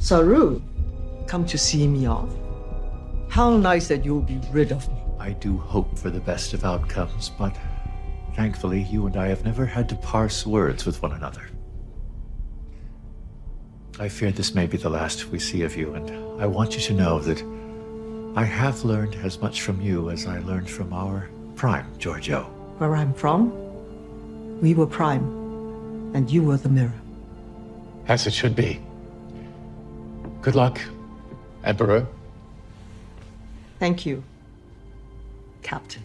Saru, come to see me off? How nice that you'll be rid of me. I do hope for the best of outcomes, but thankfully you and I have never had to parse words with one another. I fear this may be the last we see of you, and I want you to know that I have learned as much from you as I learned from our prime, Georgiou. Where I'm from, we were prime, and you were the mirror. As it should be. Good luck, Emperor. Thank you, Captain.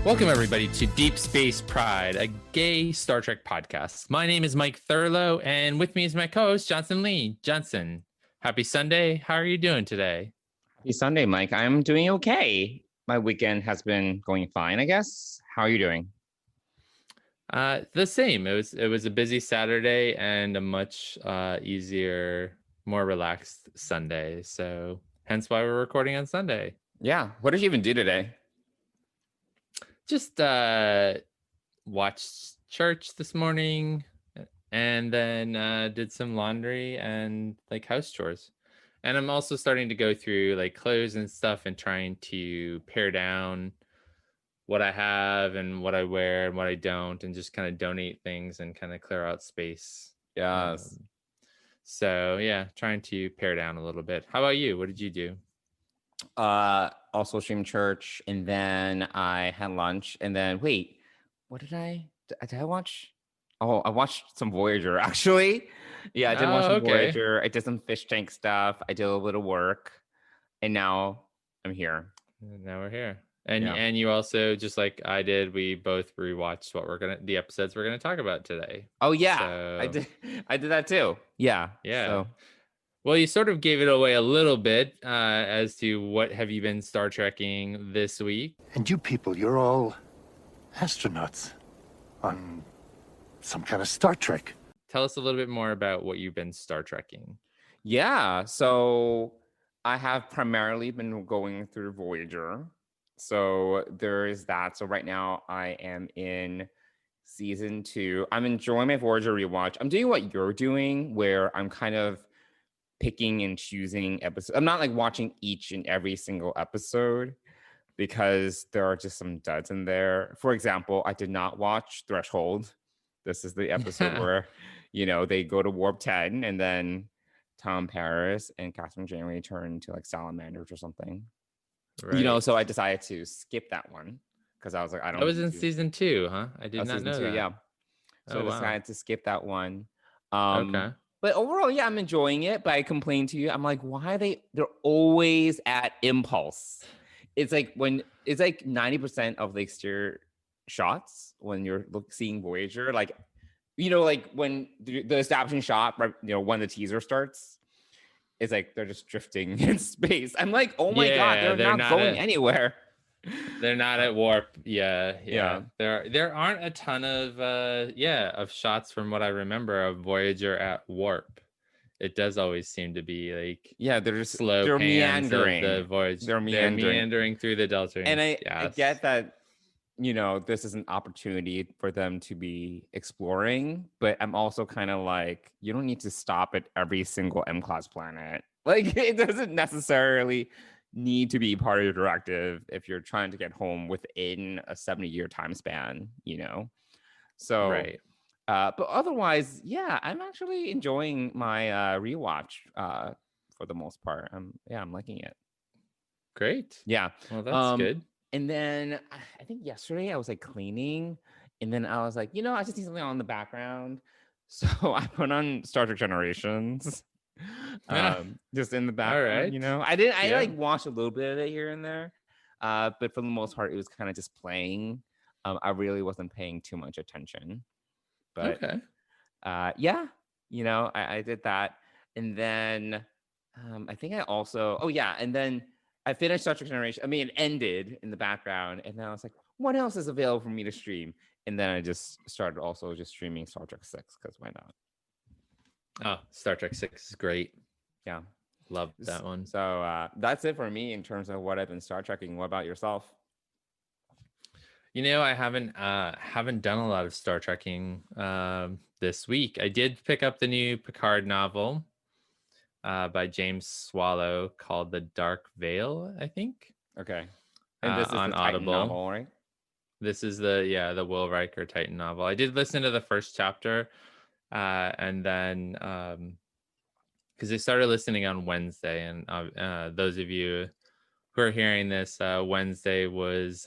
Welcome, everybody, to Deep Space Pride, a gay Star Trek podcast. My name is Mike Thurlow, and with me is my co-host, Johnson Lee. Johnson, happy Sunday. How are you doing today? Happy Sunday, Mike. I'm doing okay. My weekend has been going fine, I guess. How are you doing? The same. It was a busy Saturday and a much easier, more relaxed Sunday. So hence why we're recording on Sunday. Yeah. What did you even do today? Just watched church this morning and then did some laundry and like house chores. And I'm also starting to go through like clothes and stuff and trying to pare down what I have and what I wear and what I don't, and just kind of donate things and kind of clear out space. Yes. So yeah, trying to pare down a little bit. How about you? What did you do? Also streamed church, and then I had lunch, and then wait, what did I watch? Oh, I watched some Voyager, actually. Yeah, I did watch some Voyager. I did some fish tank stuff. I did a little bit of work, and now I'm here. Now we're here. And you also, just like I did, we both rewatched the episodes we're gonna talk about today. Oh yeah, so, I did that too. Yeah. So. Well, you sort of gave it away a little bit as to what have you been Star Trekking this week. And you people, you're all astronauts on some kind of Star Trek. Tell us a little bit more about what you've been Star Trekking. Yeah, so I have primarily been going through Voyager. So there is that. So right now I am in season 2. I'm enjoying my Voyager rewatch. I'm doing what you're doing, where I'm kind of picking and choosing episodes. I'm not like watching each and every single episode because there are just some duds in there. For example, I did not watch Threshold. This is the episode where, they go to Warp 10 and then Tom Paris and Catherine Janeway turn into like salamanders or something. Right. So I decided to skip that one because I was like, I don't. That was in season 2, huh? I did not know that. Yeah. So I decided to skip that one. Okay. But overall, yeah, I'm enjoying it. But I complain to you. I'm like, why are they're always at impulse? It's like 90% of the exterior shots when you're seeing Voyager, like when the establishing shot, right, when the teaser starts, it's like they're just drifting in space. I'm like, oh my God, they're not going anywhere. They're not at warp. Yeah. There aren't a ton of shots from what I remember of Voyager at warp. It does always seem to be like they're just slow. They're pans meandering. Of the Voyager. They're meandering through the Delta. And I get that. This is an opportunity for them to be exploring, but I'm also kind of like, you don't need to stop at every single M-class planet. Like, it doesn't necessarily need to be part of your directive if you're trying to get home within a 70-year time span, So, right. But otherwise, yeah, I'm actually enjoying my rewatch for the most part. I'm liking it. Great. Yeah. Well, that's good. And then I think yesterday I was like cleaning, and then I was like, I just need something on the background. So I put on Star Trek Generations. Just in the background, All right. I like watched a little bit of it here and there, but for the most part it was kind of just playing. I really wasn't paying too much attention, but Yeah, I did that. And then I think I also, oh yeah, and then I finished Star Trek Generation. I mean, it ended in the background, and then I was like, what else is available for me to stream? And then I just started also just streaming Star Trek 6, because why not? Oh, Star Trek 6 is great. Yeah. Love that one. So that's it for me in terms of what I've been Star Trekking. What about yourself? I haven't done a lot of Star Trekking this week. I did pick up the new Picard novel by James Swallow called The Dark Veil, I think. Okay. And this is on the Titan Audible novel, right? This is the Will Riker Titan novel. I did listen to the first chapter, and then because I started listening on Wednesday, and those of you who are hearing this, Wednesday was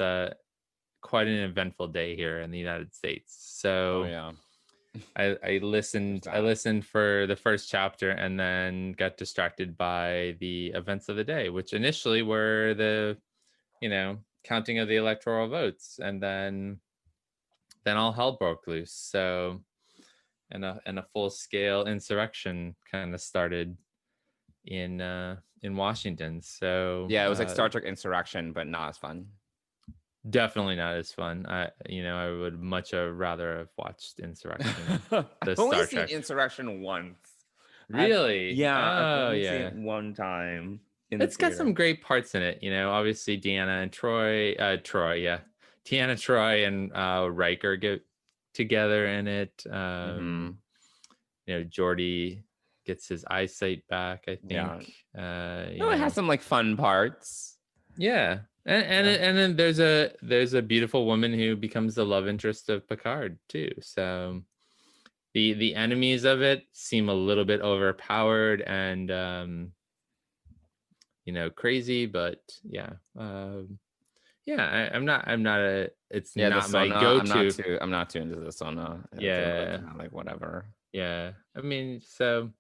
quite an eventful day here in the United States. So I listened for the first chapter, and then got distracted by the events of the day, which initially were the counting of the electoral votes, and then all hell broke loose. So and a full-scale insurrection kind of started in Washington. So yeah, it was like Star Trek Insurrection, but not as fun. Definitely not as fun. I would much rather have watched Insurrection. I've only seen Insurrection once. Really? I've only seen it one time. It's got some great parts in it. Obviously Deanna and Troy. Deanna, Troy, and Riker get together in it. Geordi gets his eyesight back, I think. It has some like fun parts. Yeah. And then there's a beautiful woman who becomes the love interest of Picard too. So the enemies of it seem a little bit overpowered and crazy, but I'm not a it's not my go-to. I'm not too into the Sona. Like whatever. Yeah. I mean, so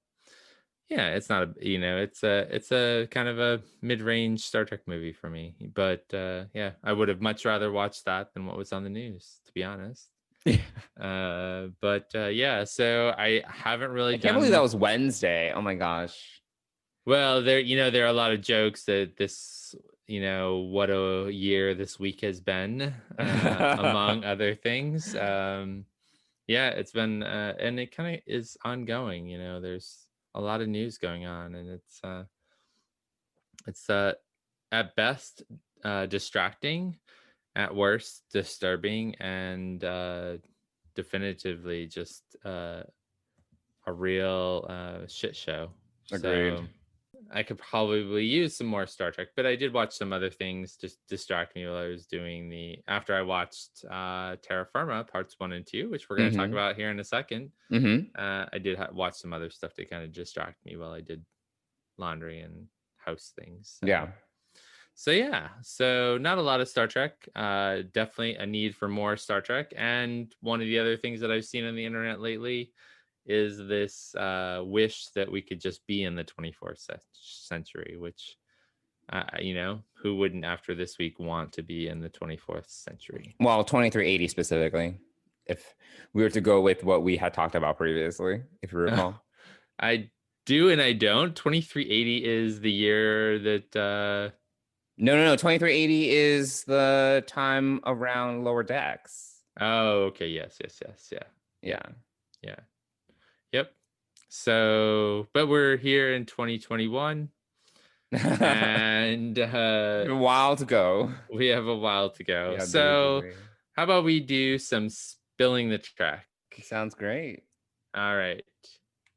yeah, it's not it's a kind of a mid-range Star Trek movie for me. But I would have much rather watched that than what was on the news, to be honest. So I haven't really I can't believe that was Wednesday. Oh my gosh. Well, there are a lot of jokes that this, what a year this week has been, among other things. It's been and it kind of is ongoing. There's a lot of news going on, and it's at best distracting, at worst disturbing, and definitively just a real shit show. Agreed. So I could probably use some more Star Trek, but I did watch some other things just distract me while I was doing after I watched Terra Firma parts 1 and 2, which we're going to talk about here in a second. I did watch some other stuff to kind of distract me while I did laundry and house things. So not a lot of Star Trek. Definitely a need for more Star Trek. And one of the other things that I've seen on the internet lately is this wish that we could just be in the 24th century, which, who wouldn't after this week want to be in the 24th century? Well, 2380 specifically, if we were to go with what we had talked about previously, if you recall. I do and I don't. 2380 is the year that... No. 2380 is the time around Lower Decks. Oh, okay. Yes. Yeah. Yep. So, but we're here in 2021, and a while to go. We have a while to go. Yeah, so, how about we do some spilling the track? Sounds great. All right,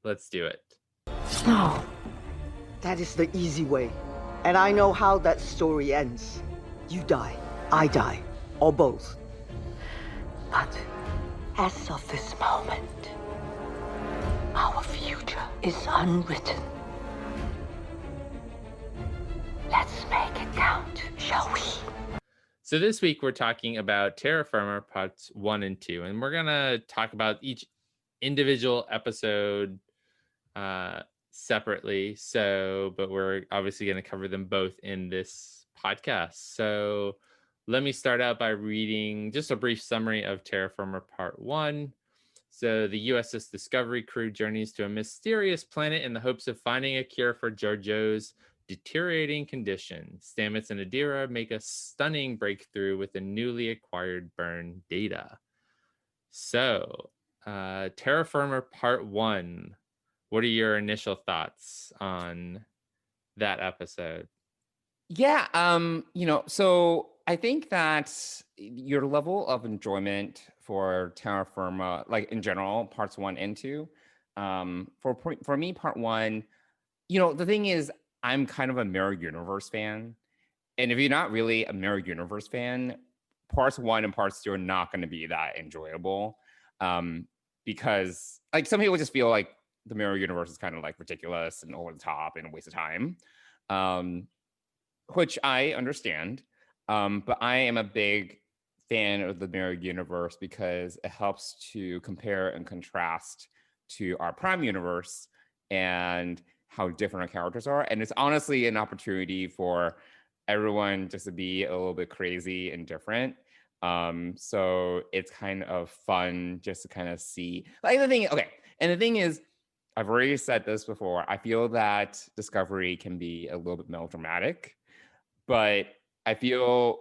let's do it. No, that is the easy way, and I know how that story ends. You die, I die, or both. But as of this moment, our future is unwritten. Let's make it count, shall we? So this week we're talking about Terra Firma parts 1 and 2, and we're gonna talk about each individual episode separately. But we're obviously gonna cover them both in this podcast. So let me start out by reading just a brief summary of Terra Firma part 1. So the USS Discovery crew journeys to a mysterious planet in the hopes of finding a cure for Georgiou's deteriorating condition. Stamets and Adira make a stunning breakthrough with the newly acquired burn data. So, Terra Firma Part 1. What are your initial thoughts on that episode? Yeah, so I think that your level of enjoyment for Terra Firma, like in general, parts 1 and 2, for me, part 1, the thing is, I'm kind of a Mirror Universe fan. And if you're not really a Mirror Universe fan, parts 1 and parts 2 are not going to be that enjoyable. Because like some people just feel like the Mirror Universe is kind of like ridiculous and over the top and a waste of time. Which I understand. But I am a big fan of the Mirror Universe because it helps to compare and contrast to our Prime Universe and how different our characters are. And it's honestly an opportunity for everyone just to be a little bit crazy and different. So it's kind of fun just to kind of see. Like the thing is, I've already said this before, I feel that Discovery can be a little bit melodramatic, but I feel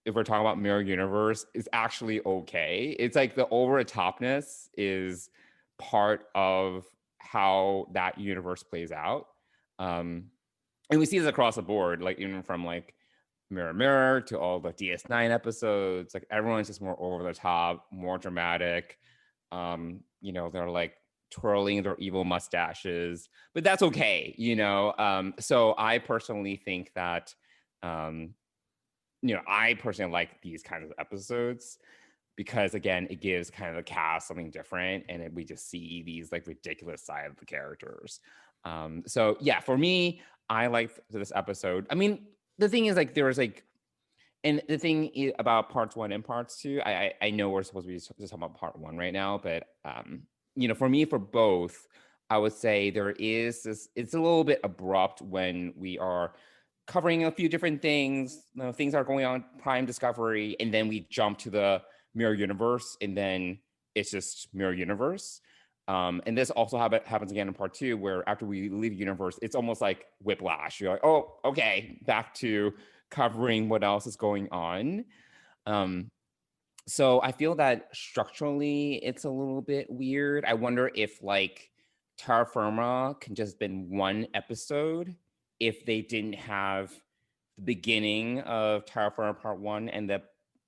if we're talking about Mirror Universe, it's actually okay. It's like the over the topness is part of how that universe plays out. And we see this across the board, like even from like Mirror Mirror to all the DS9 episodes, like everyone's just more over the top, more dramatic. They're like twirling their evil mustaches, but that's okay, So I personally think that I personally like these kinds of episodes because again, it gives kind of the cast something different, and we just see these like ridiculous side of the characters. So yeah, for me, I liked this episode. I mean, the thing is like there was like, and the thing about parts 1 and parts 2, I know we're supposed to be just talking about part 1 right now, but for me, for both, I would say there is this. It's a little bit abrupt when we are covering a few different things. Things are going on Prime Discovery, and then we jump to the Mirror Universe, and then it's just Mirror Universe. And this also happens again in part 2, where after we leave Universe, it's almost like whiplash. You're like, oh, okay, back to covering what else is going on. So I feel that structurally it's a little bit weird. I wonder if like Terra Firma can just been one episode if they didn't have the beginning of Terra Firma Part 1 and the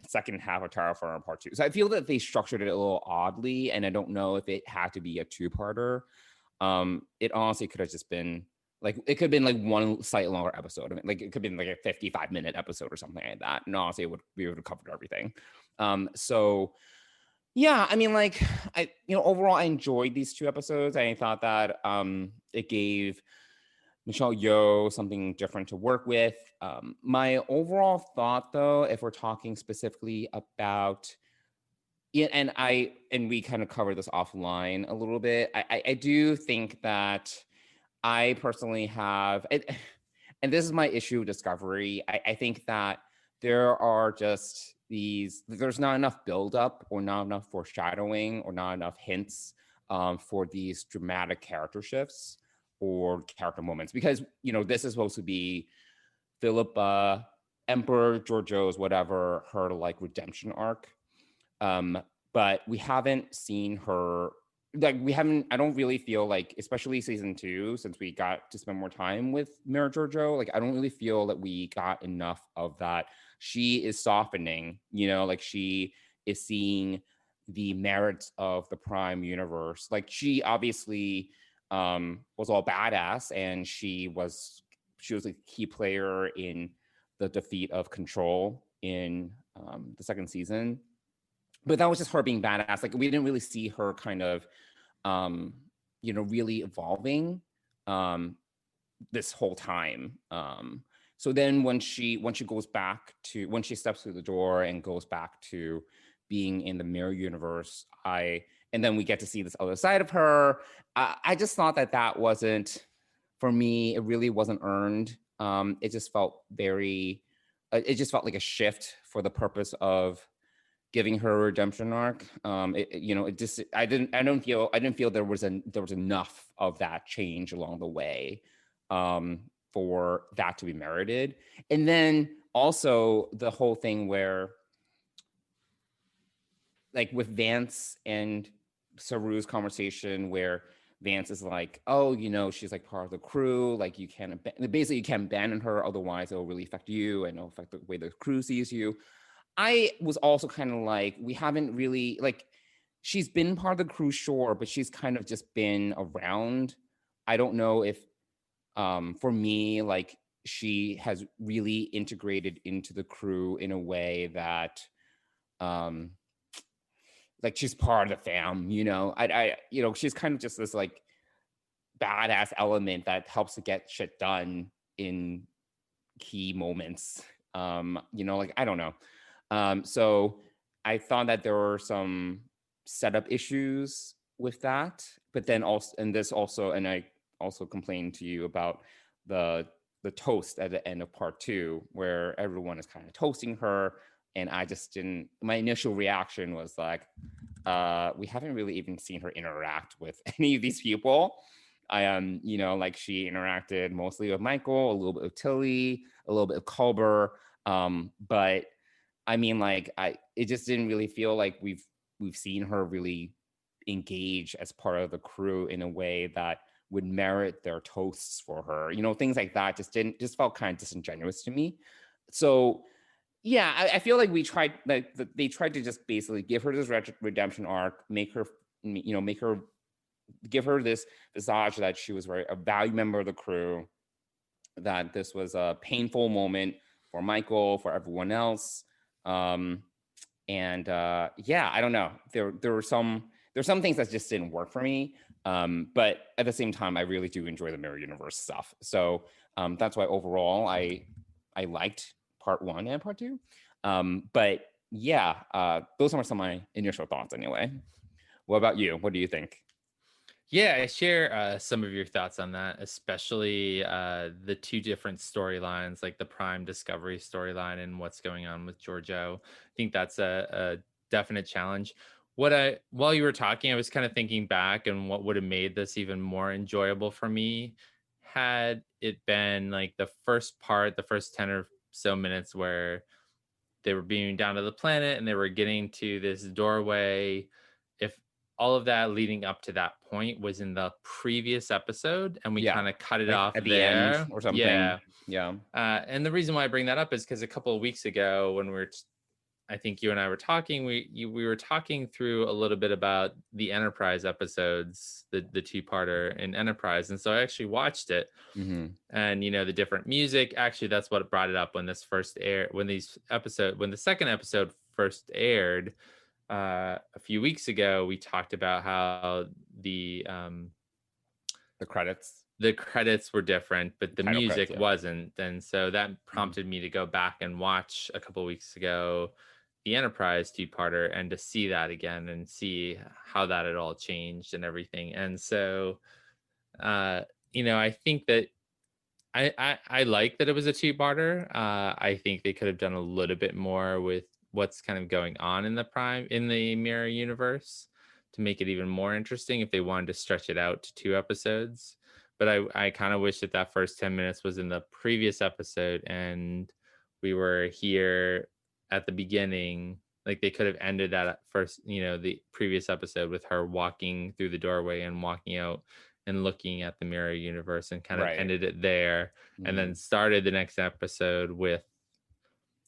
second half of Terra Firma Part 2. So I feel that they structured it a little oddly, and I don't know if it had to be a two-parter. It honestly could have just been like, it could have been like one slightly longer episode. I mean, like it could have been like a 55-minute episode or something like that. And honestly, we would have covered everything. So yeah, I mean, like overall, I enjoyed these two episodes. I thought that it gave Michelle Yeoh something different to work with. My overall thought, though, if we're talking specifically about, and we kind of covered this offline a little bit, I do think that I personally have, and this is my issue with Discovery, I think that there are just there's not enough buildup or not enough foreshadowing or not enough hints for these dramatic character shifts or character moments, because this is supposed to be Philippa, Emperor Georgiou's whatever her like redemption arc, but we haven't seen her, like I don't really feel like, especially season 2, since we got to spend more time with Mirror Georgiou, like I don't really feel that we got enough of that. She is softening, like she is seeing the merits of the Prime universe. Like she obviously was all badass, and she was a key player in the defeat of Control in the second season. But that was just her being badass. Like we didn't really see her kind of, really evolving this whole time. So then when she steps through the door and goes back to being in the Mirror Universe, and then we get to see this other side of her. I just thought that wasn't, for me, it really wasn't earned. It just felt like a shift for the purpose of giving her a redemption arc. It just I didn't feel there was enough of that change along the way for that to be merited. And then also the whole thing where, like, with Vance and Saru's conversation, where Vance is like, oh, she's like part of the crew, like you can't abandon her, otherwise it'll really affect you and it'll affect the way the crew sees you. I was also kind of like, we haven't really, like, she's been part of the crew, sure, but she's kind of just been around. I don't know if, for me, like, she has really integrated into the crew in a way that, like, she's part of the fam, she's kind of just this, like, badass element that helps to get shit done in key moments. Like, I don't know. So I thought that there were some setup issues with that, but then also, and I also complained to you about the toast at the end of part 2, where everyone is kind of toasting her, and I just didn't. My initial reaction was like, we haven't really even seen her interact with any of these people. Like, she interacted mostly with Michael, a little bit with Tilly, a little bit of Culber, but I mean, like, it just didn't really feel like we've seen her really engage as part of the crew in a way that would merit their toasts for her. Things like that just felt kind of disingenuous to me. So yeah, I feel like they tried to just basically give her this redemption arc, make her give her this visage that she was a valued member of the crew, that this was a painful moment for Michael, for everyone else. I don't know. There were some things that just didn't work for me. But at the same time, I really do enjoy the Mirror Universe stuff. So that's why overall I liked part 1 and part 2. But yeah, those are some of my initial thoughts anyway. What about you? What do you think? Yeah, I share some of your thoughts on that, especially the 2 different storylines, like the Prime Discovery storyline and what's going on with Georgiou. I think that's a definite challenge. While you were talking, I was kind of thinking back and what would have made this even more enjoyable for me had it been like the first 10 or so minutes where they were beaming down to the planet and they were getting to this doorway. If all of that leading up to that point was in the previous episode and we kind of cut it off at the there end or something. Yeah. And the reason why I bring that up is because a couple of weeks ago when I think you and I were talking, we were talking through a little bit about the Enterprise episodes, the 2-parter in Enterprise. And so I actually watched it. Mm-hmm. And the different music, actually that's what brought it up when this first aired, when the second episode first aired a few weeks ago. We talked about how the credits were different, but the music wasn't. And so that prompted me to go back and watch a couple of weeks ago the Enterprise 2-parter and to see that again and see how that had all changed and everything. And so I think that I like that it was a 2-parter. I think they could have done a little bit more with what's kind of going on in the Mirror Universe to make it even more interesting if they wanted to stretch it out to 2 episodes. But I kind of wish that first 10 minutes was in the previous episode and we were here at the beginning. Like, they could have ended that at first, the previous episode with her walking through the doorway and walking out and looking at the Mirror Universe and kind of ended it there. And then started the next episode with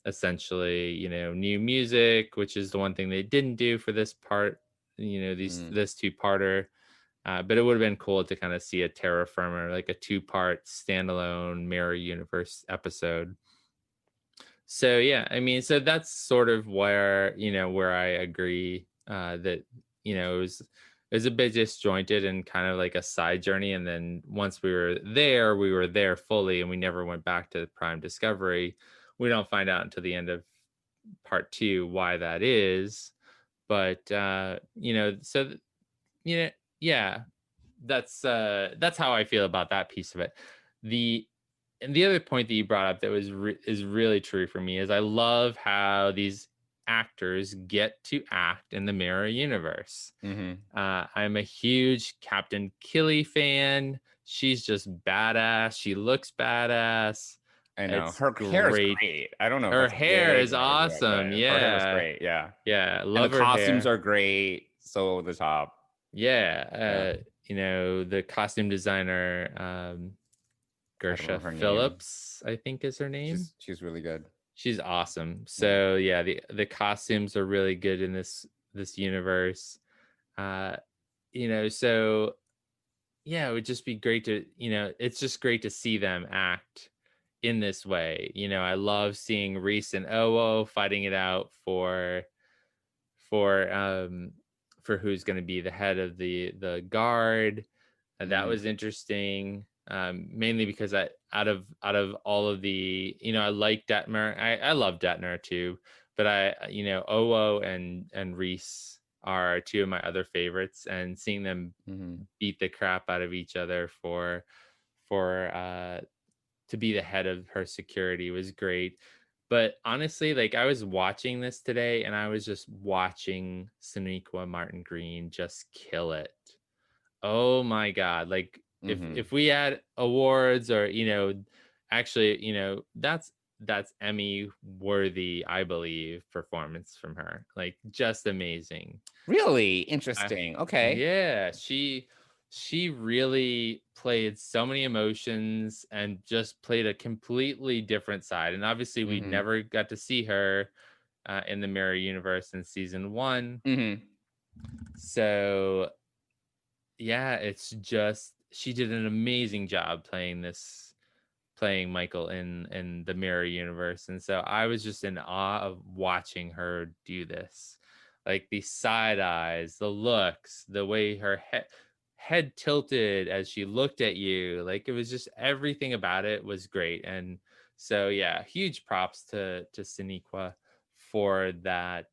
essentially, new music, which is the one thing they didn't do for this part, this 2-parter. But it would have been cool to kind of see a Terra Firma, like a 2-part standalone Mirror Universe episode. So yeah, I mean, so that's sort of where I agree that it was a bit disjointed and kind of like a side journey. And then once we were there fully, and we never went back to Prime Discovery. We don't find out until the end of part 2 why that is. But yeah, that's how I feel about that piece of it. And the other point that you brought up that is really true for me is I love how these actors get to act in the Mirror Universe. Mm-hmm. I'm a huge Captain Killy fan. She's just badass. She looks badass. I know. It's Her hair is great. I don't know if Her that's a hair wig is or what, awesome. but her hair is Yeah. great. Yeah. Yeah. And Love the her costumes hair. are great. So over the top. Yeah. You know, the costume designer, I don't Gersha remember her name. Phillips, I think is her name. She's really good. She's awesome. So yeah, the costumes are really good in this universe. You know, so yeah, it would just be great to, you know, it's just great to see them act in this way. You know, I love seeing Reese and Owo fighting it out for who's going to be the head of the guard. That was interesting. Mainly because out of all of the, you know, I like Detmer. I love Detmer too, but you know, Owo and Reese are two of my other favorites, and seeing them beat the crap out of each other for to be the head of her security was great. But honestly, like, I was watching this today and I was just watching Sonequa Martin Green just kill it. Oh my God. Like, if we had awards, or, you know, actually, you know, that's Emmy worthy, I believe, performance from her. Like, just amazing. Really interesting. Okay. Yeah, she really played so many emotions and just played a completely different side. And obviously, we never got to see her in the Mirror Universe in season 1. So yeah, it's just, she did an amazing job playing Michael in the Mirror Universe. And so I was just in awe of watching her do this. Like, the side eyes, the looks, the way her head tilted as she looked at you. Like, it was just, everything about it was great. And so yeah, huge props to Sonequa for that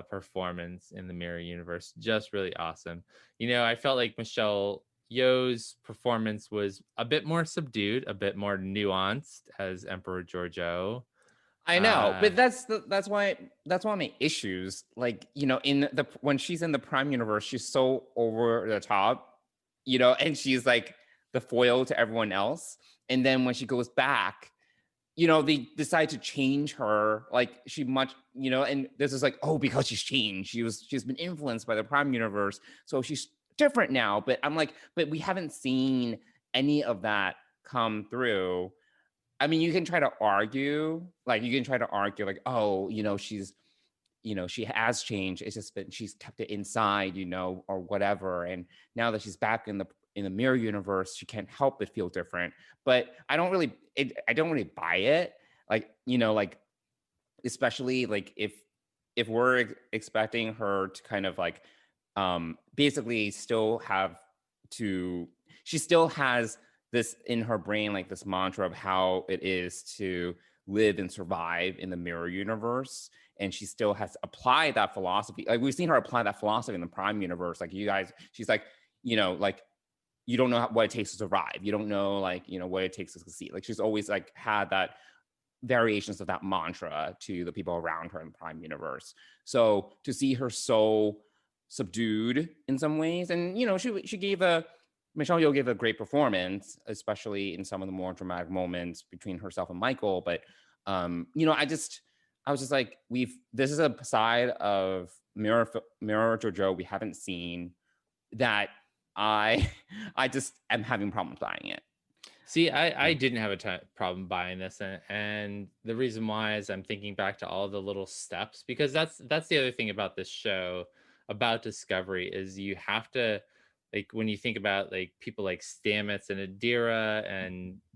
performance in the Mirror Universe. Just really awesome. You know, I felt like Michelle Yeoh's performance was a bit more subdued, a bit more nuanced as Emperor Georgiou. I know, but that's one of my issues. Like, you know, in the when she's in the Prime Universe, she's so over the top, you know, and she's like the foil to everyone else. And then when she goes back, you know, they decide to change her. Like, she much, you know, and this is like, oh, because she's changed. She's been influenced by the Prime Universe, so she's different now. But I'm like, but we haven't seen any of that come through. I mean, you can try to argue, like, oh, you know, she's, you know, she has changed. It's just that she's kept it inside, you know, or whatever. And now that she's back in the Mirror Universe, she can't help but feel different. But I don't really buy it. Like, you know, like, especially like if we're expecting her to kind of like basically still have to, she still has this in her brain, like this mantra of how it is to live and survive in the Mirror Universe, and she still has to apply that philosophy. Like, we've seen her apply that philosophy in the Prime Universe. Like, you guys, she's like, you know, like, you don't know what it takes to survive. You don't know, like, you know, what it takes to succeed. Like, she's always like had that variations of that mantra to the people around her in the Prime Universe. So to see her so subdued in some ways, and, you know, Michelle Yeoh gave a great performance, especially in some of the more dramatic moments between herself and Michael. But you know, I was just like, this is a side of Mirror Georgiou we haven't seen, that I just am having problems buying it. See, I didn't have a problem buying this, and the reason why is I'm thinking back to all the little steps, because that's the other thing about this show, about Discovery, is you have to, like, when you think about like people like Stamets and Adira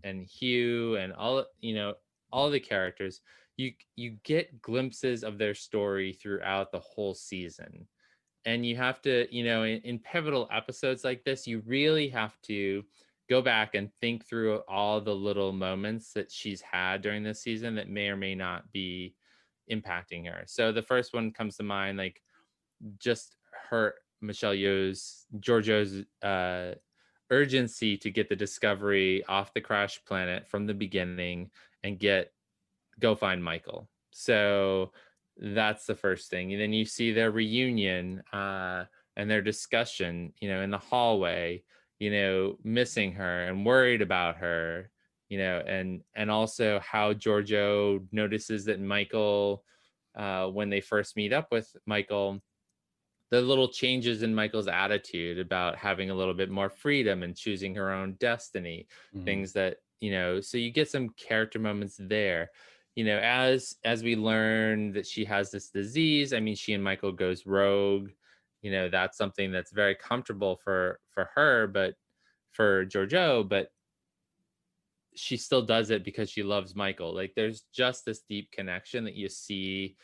and Hugh and all, you know, all the characters, you get glimpses of their story throughout the whole season. And you have to, you know, in pivotal episodes like this, you really have to go back and think through all the little moments that she's had during this season that may or may not be impacting her. So the first one comes to mind, like, just her, Michelle Yeoh's, Georgiou's urgency to get the Discovery off the crash planet from the beginning and go find Michael. So that's the first thing. And then you see their reunion and their discussion, in the hallway, missing her and worried about her, and also how Georgiou notices that Michael, when they first meet up with Michael, the little changes in Michael's attitude about having a little bit more freedom and choosing her own destiny, things that, so you get some character moments there. As we learn that she has this disease, I mean, she and Michael goes rogue. That's something that's very comfortable for her, but for Georgiou, but she still does it because she loves Michael. Like, there's just this deep connection that you see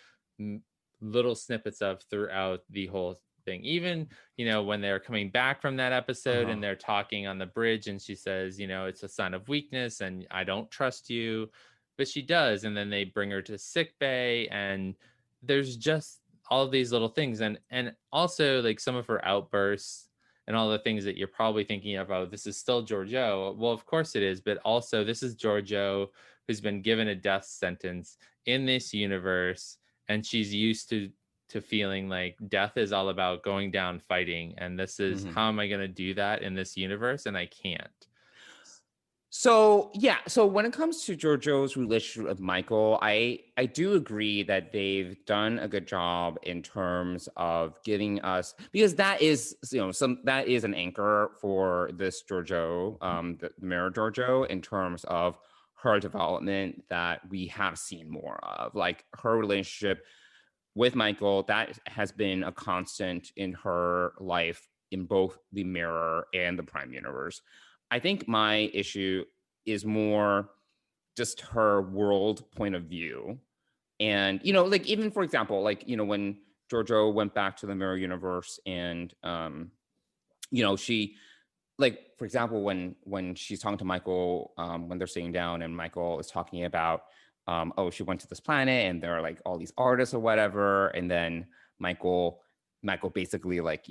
little snippets of throughout the whole thing. Even, when they're coming back from that episode and they're talking on the bridge and she says, it's a sign of weakness and I don't trust you, but she does. And then they bring her to sick bay, and there's just all of these little things. And also, like, some of her outbursts and all the things that you're probably thinking of, oh, this is still Georgiou. Well, of course it is, but also this is Georgiou who's been given a death sentence in this universe, and she's used to feeling like death is all about going down fighting, and this is how am I going to do that in this universe, and I can't. So when it comes to Georgiou's relationship with Michael, I do agree that they've done a good job in terms of giving us, because that is that is an anchor for this Georgiou, the mirror Georgiou, in terms of her development that we have seen more of, like her relationship with Michael. That has been a constant in her life in both the mirror and the Prime universe. I think my issue is more just her world point of view. And, like, even for example, like, when Georgiou went back to the mirror universe and, she, like, for example, when she's talking to Michael, when they're sitting down and Michael is talking about, she went to this planet and there are like all these artists or whatever. And then Michael basically like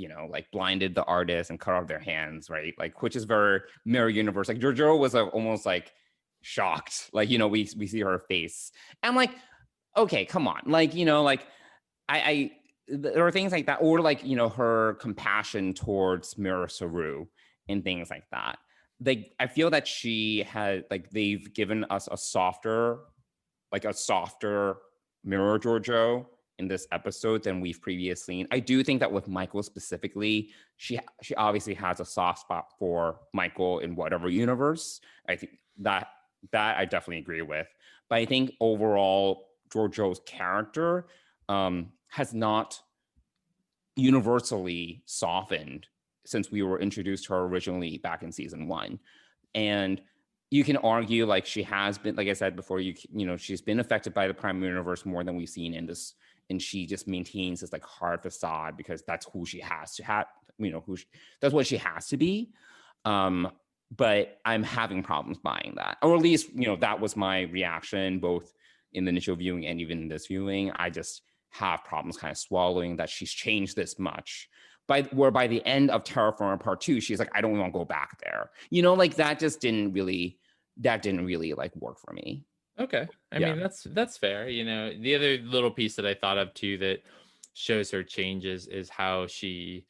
blinded the artists and cut off their hands, right? Like, which is very mirror universe. Like Georgiou was almost like shocked, like, we see her face. And like, okay, come on. Like, like I there are things like that, or like, her compassion towards Mirror Saru and things like that. I feel that she had, like, they've given us a softer Mirror Georgiou in this episode than we've previously seen. I do think that with Michael specifically, she obviously has a soft spot for Michael in whatever universe. I think that I definitely agree with. But I think overall, Georgiou's character has not universally softened since we were introduced to her originally back in season 1. And you can argue, like, she has been, like I said before, she's been affected by the Prime universe more than we've seen in this, and she just maintains this like hard facade because that's who she has to have, that's what she has to be. But I'm having problems buying that, or at least, that was my reaction both in the initial viewing and even in this viewing. I just have problems kind of swallowing that she's changed this much. By the end of Terra Firma Part 2, she's like, I don't want to go back there. Like that didn't really like work for me. Okay. I mean, that's fair. The other little piece that I thought of too that shows her changes is how she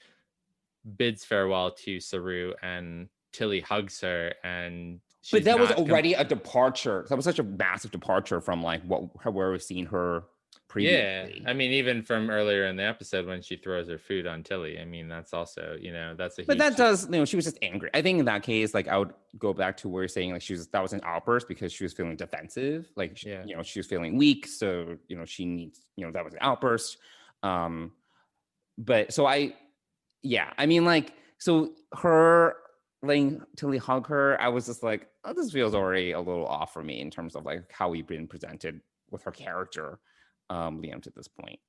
bids farewell to Saru and Tilly hugs her, and but that was already a departure. That was such a massive departure from like where we've seen her previously. Yeah, I mean, even from earlier in the episode when she throws her food on Tilly. I mean, that's also, that's a. But that does, she was just angry. I think in that case, like, I would go back to where you're saying, like, that was an outburst because she was feeling defensive, like, she was feeling weak, so she needs, that was an outburst. But so I mean, like, so her letting Tilly hug her, I was just like, oh, this feels already a little off for me in terms of like how we've been presented with her character. Liam to this point.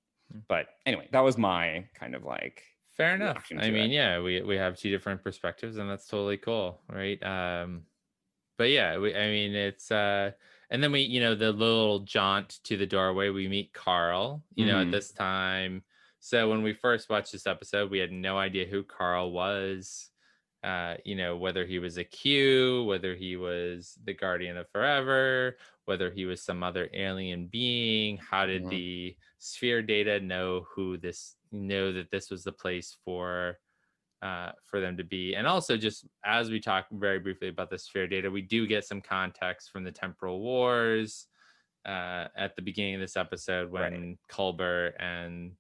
But anyway, that was my kind of like fair enough. I mean, we have two different perspectives, and that's totally cool, right? But yeah, I mean, it's and then we, the little jaunt to the doorway, we meet Carl, at this time. So when we first watched this episode, we had no idea who Carl was. whether he was a Q, whether he was the Guardian of Forever, whether he was some other alien being. How did the sphere data know that this was the place for them to be? And also, just as we talk very briefly about the sphere data, we do get some context from the temporal wars at the beginning of this episode when Culber and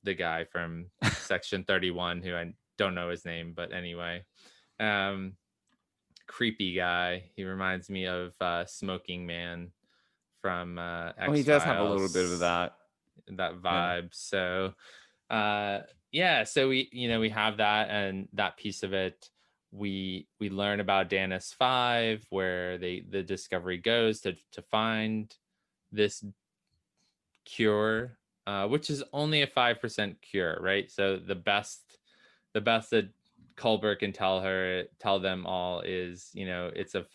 the guy from Section 31, who I don't know his name, but anyway, creepy guy. He reminds me of Smoking Man from X-Files. He does have a little bit of that vibe. So so we have that, and that piece of it. We learn about Danis 5, where the Discovery goes to find this cure, which is only a 5% cure, right? So the best that Culber can tell them all is, it's a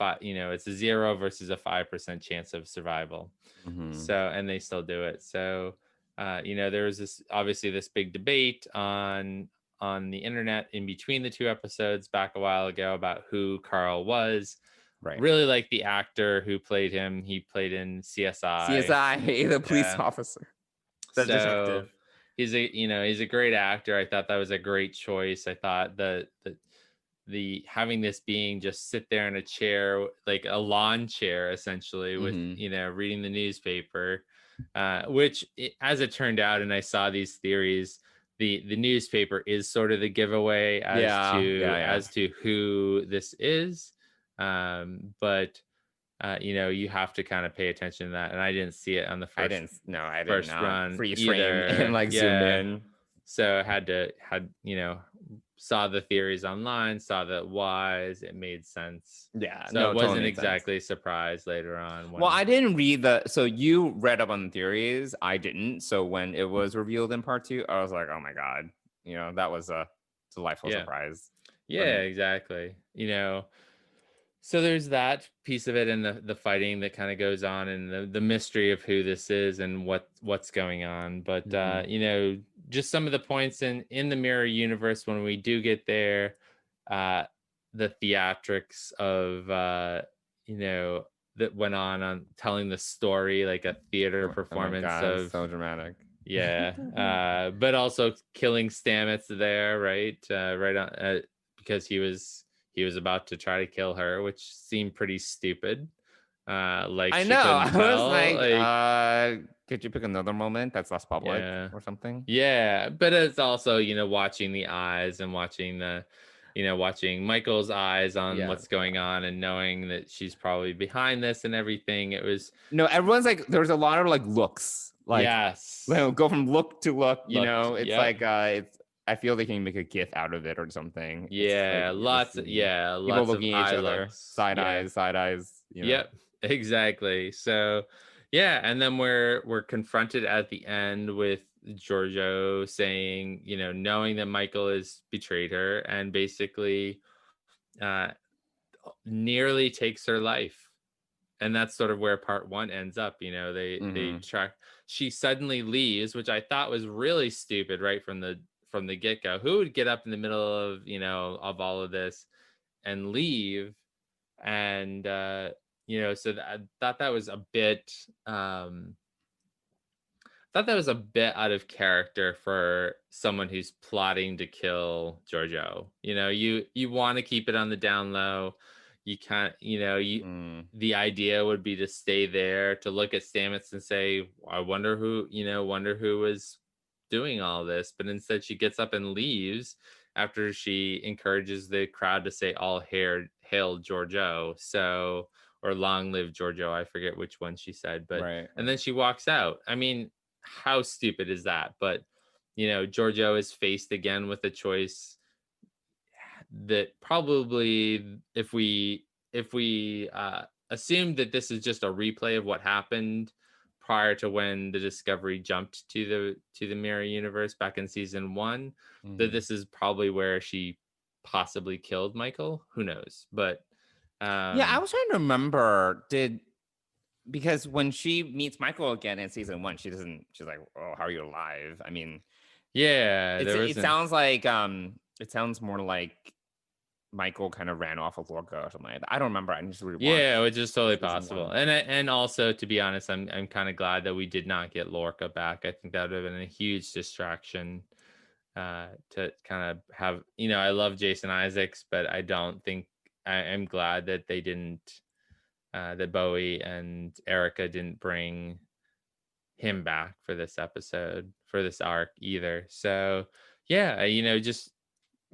0 versus a 5% chance of survival. So, and they still do it. So, there was this big debate on the internet in between the two episodes back a while ago about who Carl was. Right. Really like the actor who played him. He played in CSI, the police officer, the detective. He's a great actor. I thought that was a great choice. I thought that the having this being just sit there in a chair, like a lawn chair, essentially, with reading the newspaper, which as it turned out, and I saw these theories, the newspaper is sort of the giveaway as to who this is. But you have to kind of pay attention to that, and I didn't see it on the first run. Freeze frame and zoom in. So I saw the theories online, saw the whys, it made sense. Yeah, so it wasn't exactly a surprise later on. Well, I didn't read so you read up on the theories, I didn't. So when it was revealed in part 2, I was like, oh my god, that was a delightful surprise. Yeah, exactly. So there's that piece of it, and the fighting that kind of goes on, and the mystery of who this is and what's going on. But just some of the points in the mirror universe when we do get there, the theatrics of that went on telling the story like a theater performance of so dramatic. Yeah, but also killing Stamets there, right? Right on because he was about to try to kill her, which seemed pretty stupid. I know. I was like, could you pick another moment that's less public or something? Yeah, but it's also watching the eyes and watching watching Michael's eyes on what's going on and knowing that she's probably behind this and everything. It was everyone's like, there's a lot of like looks, like go from look to look. It's like I feel they can make a GIF out of it or something. Yeah, lots of people looking at each other, side eyes. Yep, exactly. So, and then we're confronted at the end with Georgiou saying, knowing that Michael has betrayed her and basically nearly takes her life. And that's sort of where part 1 ends up. They track. She suddenly leaves, which I thought was really stupid right from the get-go. Who would get up in the middle of of all of this and leave? And so I thought that was a bit out of character for someone who's plotting to kill Georgiou. You want to keep it on the down low. You can't, the idea would be to stay there, to look at Stamets and say, I wonder who was doing all this. But instead she gets up and leaves after she encourages the crowd to say all hail Georgiou. So, or long live Georgiou. I forget which one she said, but and then she walks out. I mean, how stupid is that? But Georgiou is faced again with a choice that probably, if we assume that this is just a replay of what happened prior to when the Discovery jumped to the mirror universe back in season 1, that this is probably where she possibly killed Michael. Who knows? But I was trying to remember, because when she meets Michael again in season 1, she's like, oh, how are you alive? I mean, it sounds like it sounds more like Michael kind of ran off with Lorca or something like that. I don't remember. I just rewatched. Yeah, which is totally season possible. one. And also, to be honest, I'm kind of glad that we did not get Lorca back. I think that would have been a huge distraction to kind of have, I love Jason Isaacs, but I don't think I'm glad that they didn't that Bowie and Erica didn't bring him back for this episode, for this arc either. So yeah, just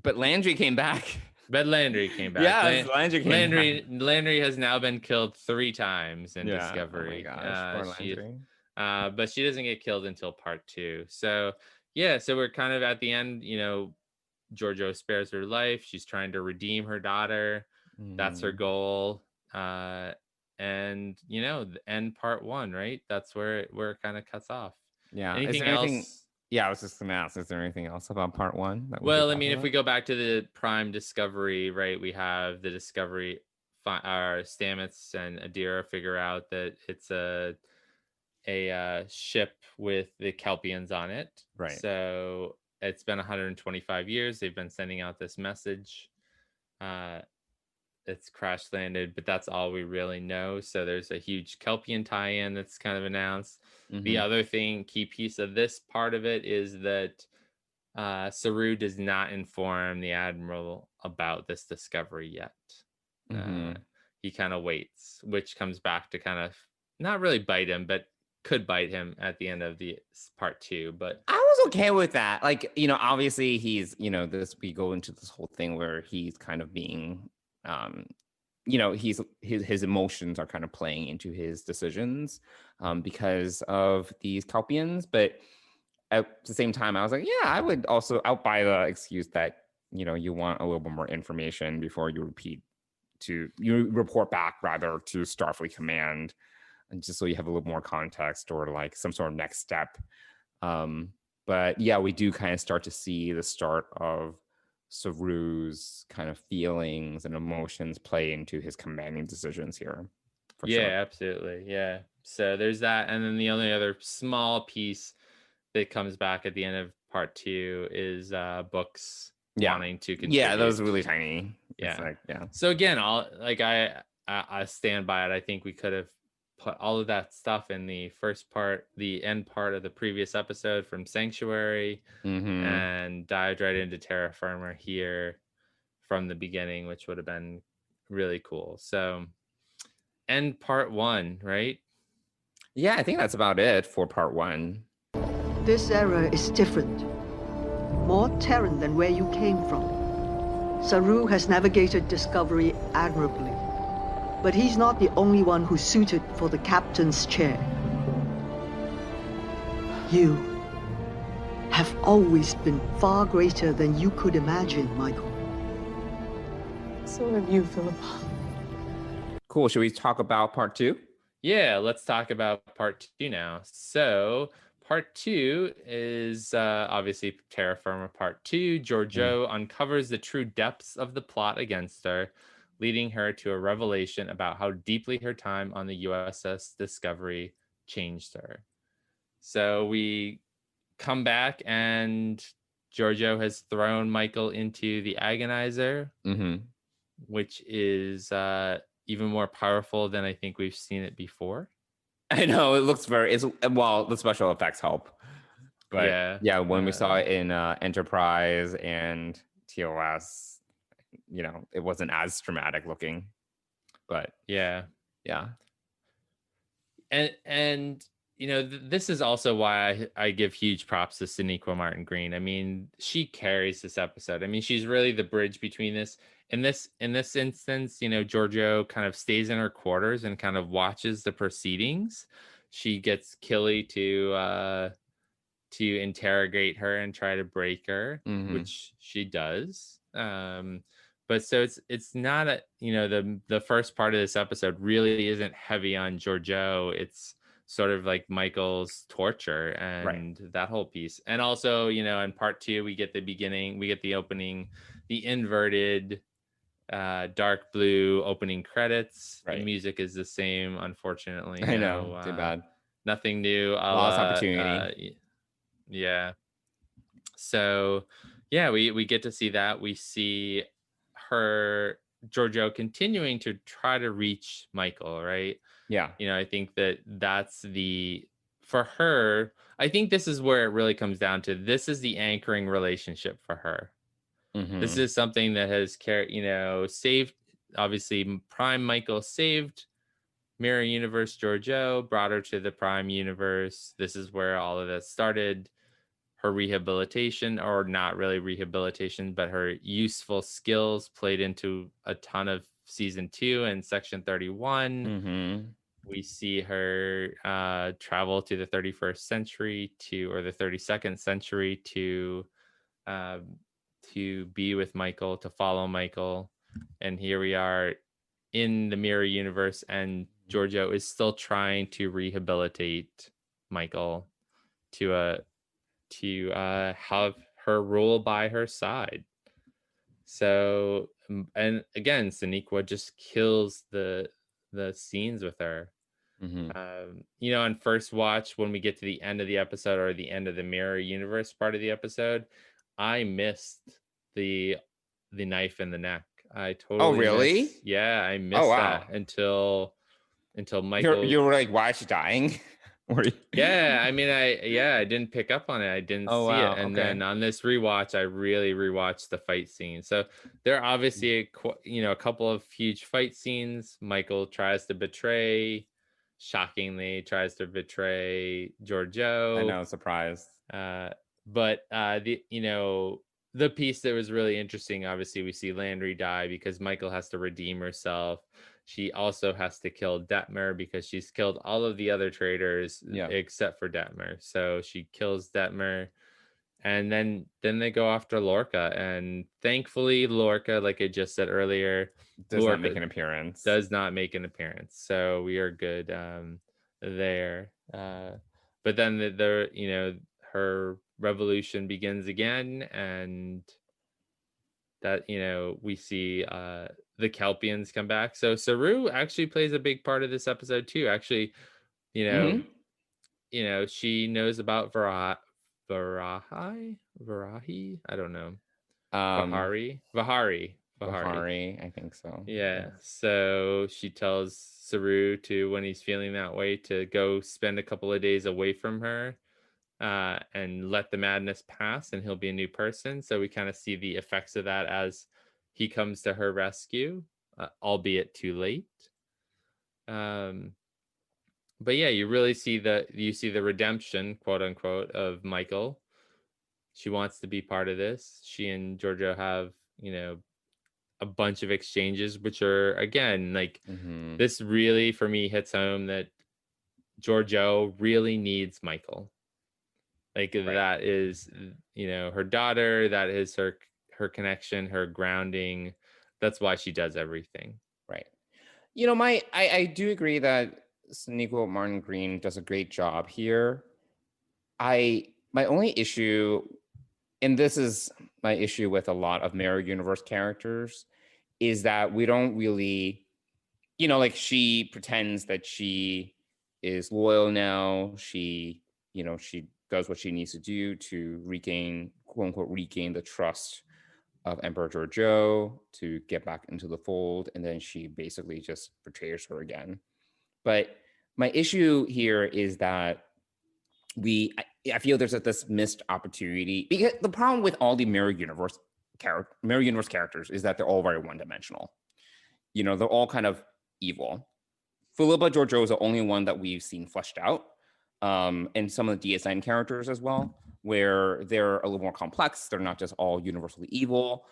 But Landry came back. But Landry came back. Yes, Landry came back. Landry has now been killed 3 times in Yeah. Discovery. Oh my gosh, poor Landry. But she doesn't get killed until part 2. So yeah, so we're kind of at the end. Georgiou spares her life. She's trying to redeem her daughter. That's her goal. And end part 1, right? That's where it kind of cuts off. Yeah. Anything else? Yeah, I was just gonna ask, is there anything else about part 1? Well, I mean, if we go back to the Prime Discovery, right, we have the Discovery, Stamets and Adira figure out that it's a ship with the Kelpians on it. Right. So it's been 125 years. They've been sending out this message. It's crash landed, but that's all we really know. So there's a huge Kelpian tie-in that's kind of announced. The other key piece of this part of it is that Saru does not inform the Admiral about this discovery yet. He kind of waits, which comes back to kind of not really bite him, but could bite him at the end of the part 2. But I was okay with that. Like, obviously he's, we go into this whole thing where he's kind of being, his emotions are kind of playing into his decisions because of these Kelpians. But at the same time, I was like, yeah, I would also buy the excuse that, you want a little bit more information before you report back rather to Starfleet Command, and just so you have a little more context or like some sort of next step. But yeah, we do kind of start to see the start of Saru's kind of feelings and emotions play into his commanding decisions here. Yeah, sure. Absolutely. Yeah. So there's that. And then the only other small piece that comes back at the end of part 2 is books wanting to contribute. Yeah, that was really tiny. Yeah. So again, I stand by it. I think we could have put all of that stuff in the first part, the end part of the previous episode from Sanctuary, and dived right into Terra Firma here from the beginning, which would have been really cool. So end part 1, right? Yeah, I think that's about it for part 1. This era is different. More Terran than where you came from. Saru has navigated Discovery admirably. But he's not the only one who's suited for the captain's chair. You have always been far greater than you could imagine, Michael. So have you, Philippa. Cool. Should we talk about part 2? Yeah, let's talk about part 2 now. So part 2 is obviously Terra Firma part 2. Georgiou uncovers the true depths of the plot against her, leading her to a revelation about how deeply her time on the USS Discovery changed her. So we come back and Georgiou has thrown Michael into the Agonizer, which is even more powerful than I think we've seen it before. I know, it looks the special effects help. But yeah, when we saw it in Enterprise and TOS, it wasn't as dramatic looking, but yeah. And this is also why I give huge props to Sonequa Martin Green. I mean, she carries this episode. I mean, she's really the bridge between this. In this instance, Georgiou kind of stays in her quarters and kind of watches the proceedings. She gets Killy to interrogate her and try to break her, which she does. But so it's not the first part of this episode really isn't heavy on Georgiou. It's sort of like Michael's torture and that whole piece. And also, in part 2, we get the opening, the inverted dark blue opening credits. The music is the same, unfortunately. I know, too bad. Nothing new. Lost opportunity. Yeah. So yeah, we get to see that. We see her Georgiou continuing to try to reach Michael, right? Yeah. I think that's for her, I think this is where it really comes down to, this is the anchoring relationship for her. This is something that has saved, obviously Prime Michael saved Mirror Universe Georgiou, brought her to the Prime Universe. This is where all of this started. Her rehabilitation, or not really rehabilitation, but her useful skills played into a ton of season 2 and section 31. We see her travel to the 31st century or the 32nd century to be with Michael, to follow Michael. And here we are in the Mirror Universe, and Georgiou is still trying to rehabilitate Michael to have her rule by her side. So, and again, Sonequa just kills the scenes with her. On first watch, when we get to the end of the episode, or the end of the Mirror Universe part of the episode, I missed the knife in the neck. I totally really? I missed that until Michael. You were like, why is she dying? Yeah, I mean, I didn't pick up on it. I didn't see it. And then on this rewatch, I really rewatched the fight scene. So there are obviously a couple of huge fight scenes. Michael shockingly tries to betray Georgiou. I know, surprised. But the piece that was really interesting, obviously we see Landry die because Michael has to redeem herself. She also has to kill Detmer because she's killed all of the other traitors except for Detmer. So she kills Detmer, and then they go after Lorca. And thankfully, Lorca, like I just said earlier, does not make an appearance. So we are good there. But then her revolution begins again, and that we see the Kelpians come back. So Saru actually plays a big part of this episode too. Actually, she knows about Varahi. I don't know. Vahari, I think so. Yeah. So she tells Saru to, when he's feeling that way, to go spend a couple of days away from her and let the madness pass, and he'll be a new person. So we kind of see the effects of that as he comes to her rescue, albeit too late. But yeah, you really see the redemption, quote unquote, of Michael. She wants to be part of this. She and Georgiou have, a bunch of exchanges, which are, again, like, this really, for me, hits home that Georgiou really needs Michael. Like, that is, her daughter, that is her connection, her grounding. That's why she does everything. Right. I do agree that Sonequa Martin Green does a great job here. My only issue, and this is my issue with a lot of Mirror Universe characters, is that we don't really, like, she pretends that she is loyal now. She does what she needs to do to regain, quote unquote, regain the trust of Emperor Georgiou, to get back into the fold, and then she basically just betrays her again. But my issue here is that I feel there's this missed opportunity, because the problem with all the Mirror Universe characters is that they're all very one-dimensional. They're all kind of evil. Philippa Georgiou is the only one that we've seen fleshed out, and some of the DS9 characters as well, where they're a little more complex. They're not just all universally evil.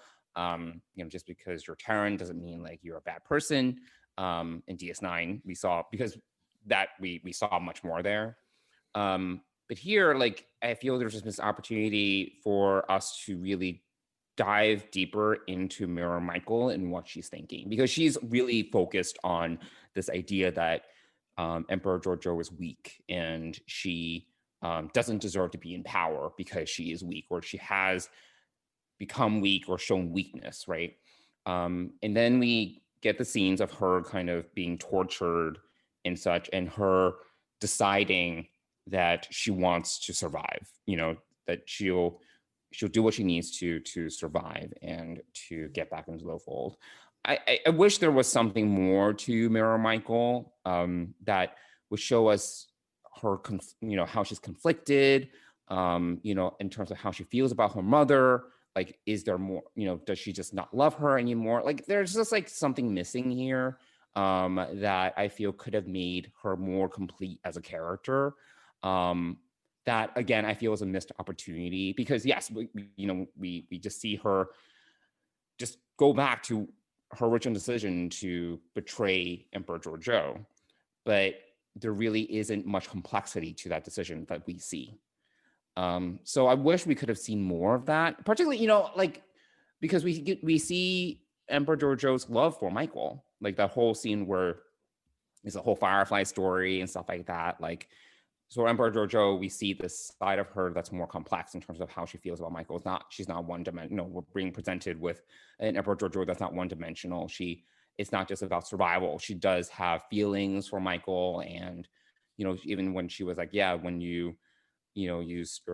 Just because you're Terran doesn't mean like you're a bad person. In DS9, we saw, because that we saw much more there. But here, like, I feel there's just this opportunity for us to really dive deeper into Mirror Michael and what she's thinking, because she's really focused on this idea that Emperor Georgiou is weak, and she doesn't deserve to be in power because she is weak, or she has become weak or shown weakness, right? And then we get the scenes of her kind of being tortured and such, and her deciding that she wants to survive, that she'll do what she needs to survive and to get back into the fold. I wish there was something more to Mirror Michael that would show us her, how she's conflicted, in terms of how she feels about her mother. Like, is there more, does she just not love her anymore? Like, there's just like something missing here that I feel could have made her more complete as a character. That, again, I feel was a missed opportunity because, yes, we just see her just go back to her original decision to betray Emperor Georgiou, but there really isn't much complexity to that decision that we see. So I wish we could have seen more of that, particularly, because we see Emperor Georgiou's love for Michael, like that whole scene where there's a whole Firefly story and stuff like that. Like, so Emperor Georgiou, we see this side of her that's more complex in terms of how she feels about Michael. She's not one dimensional. We're being presented with an Emperor Georgiou that's not one dimensional. It's not just about survival. She does have feelings for Michael, and even when she was like, yeah, when your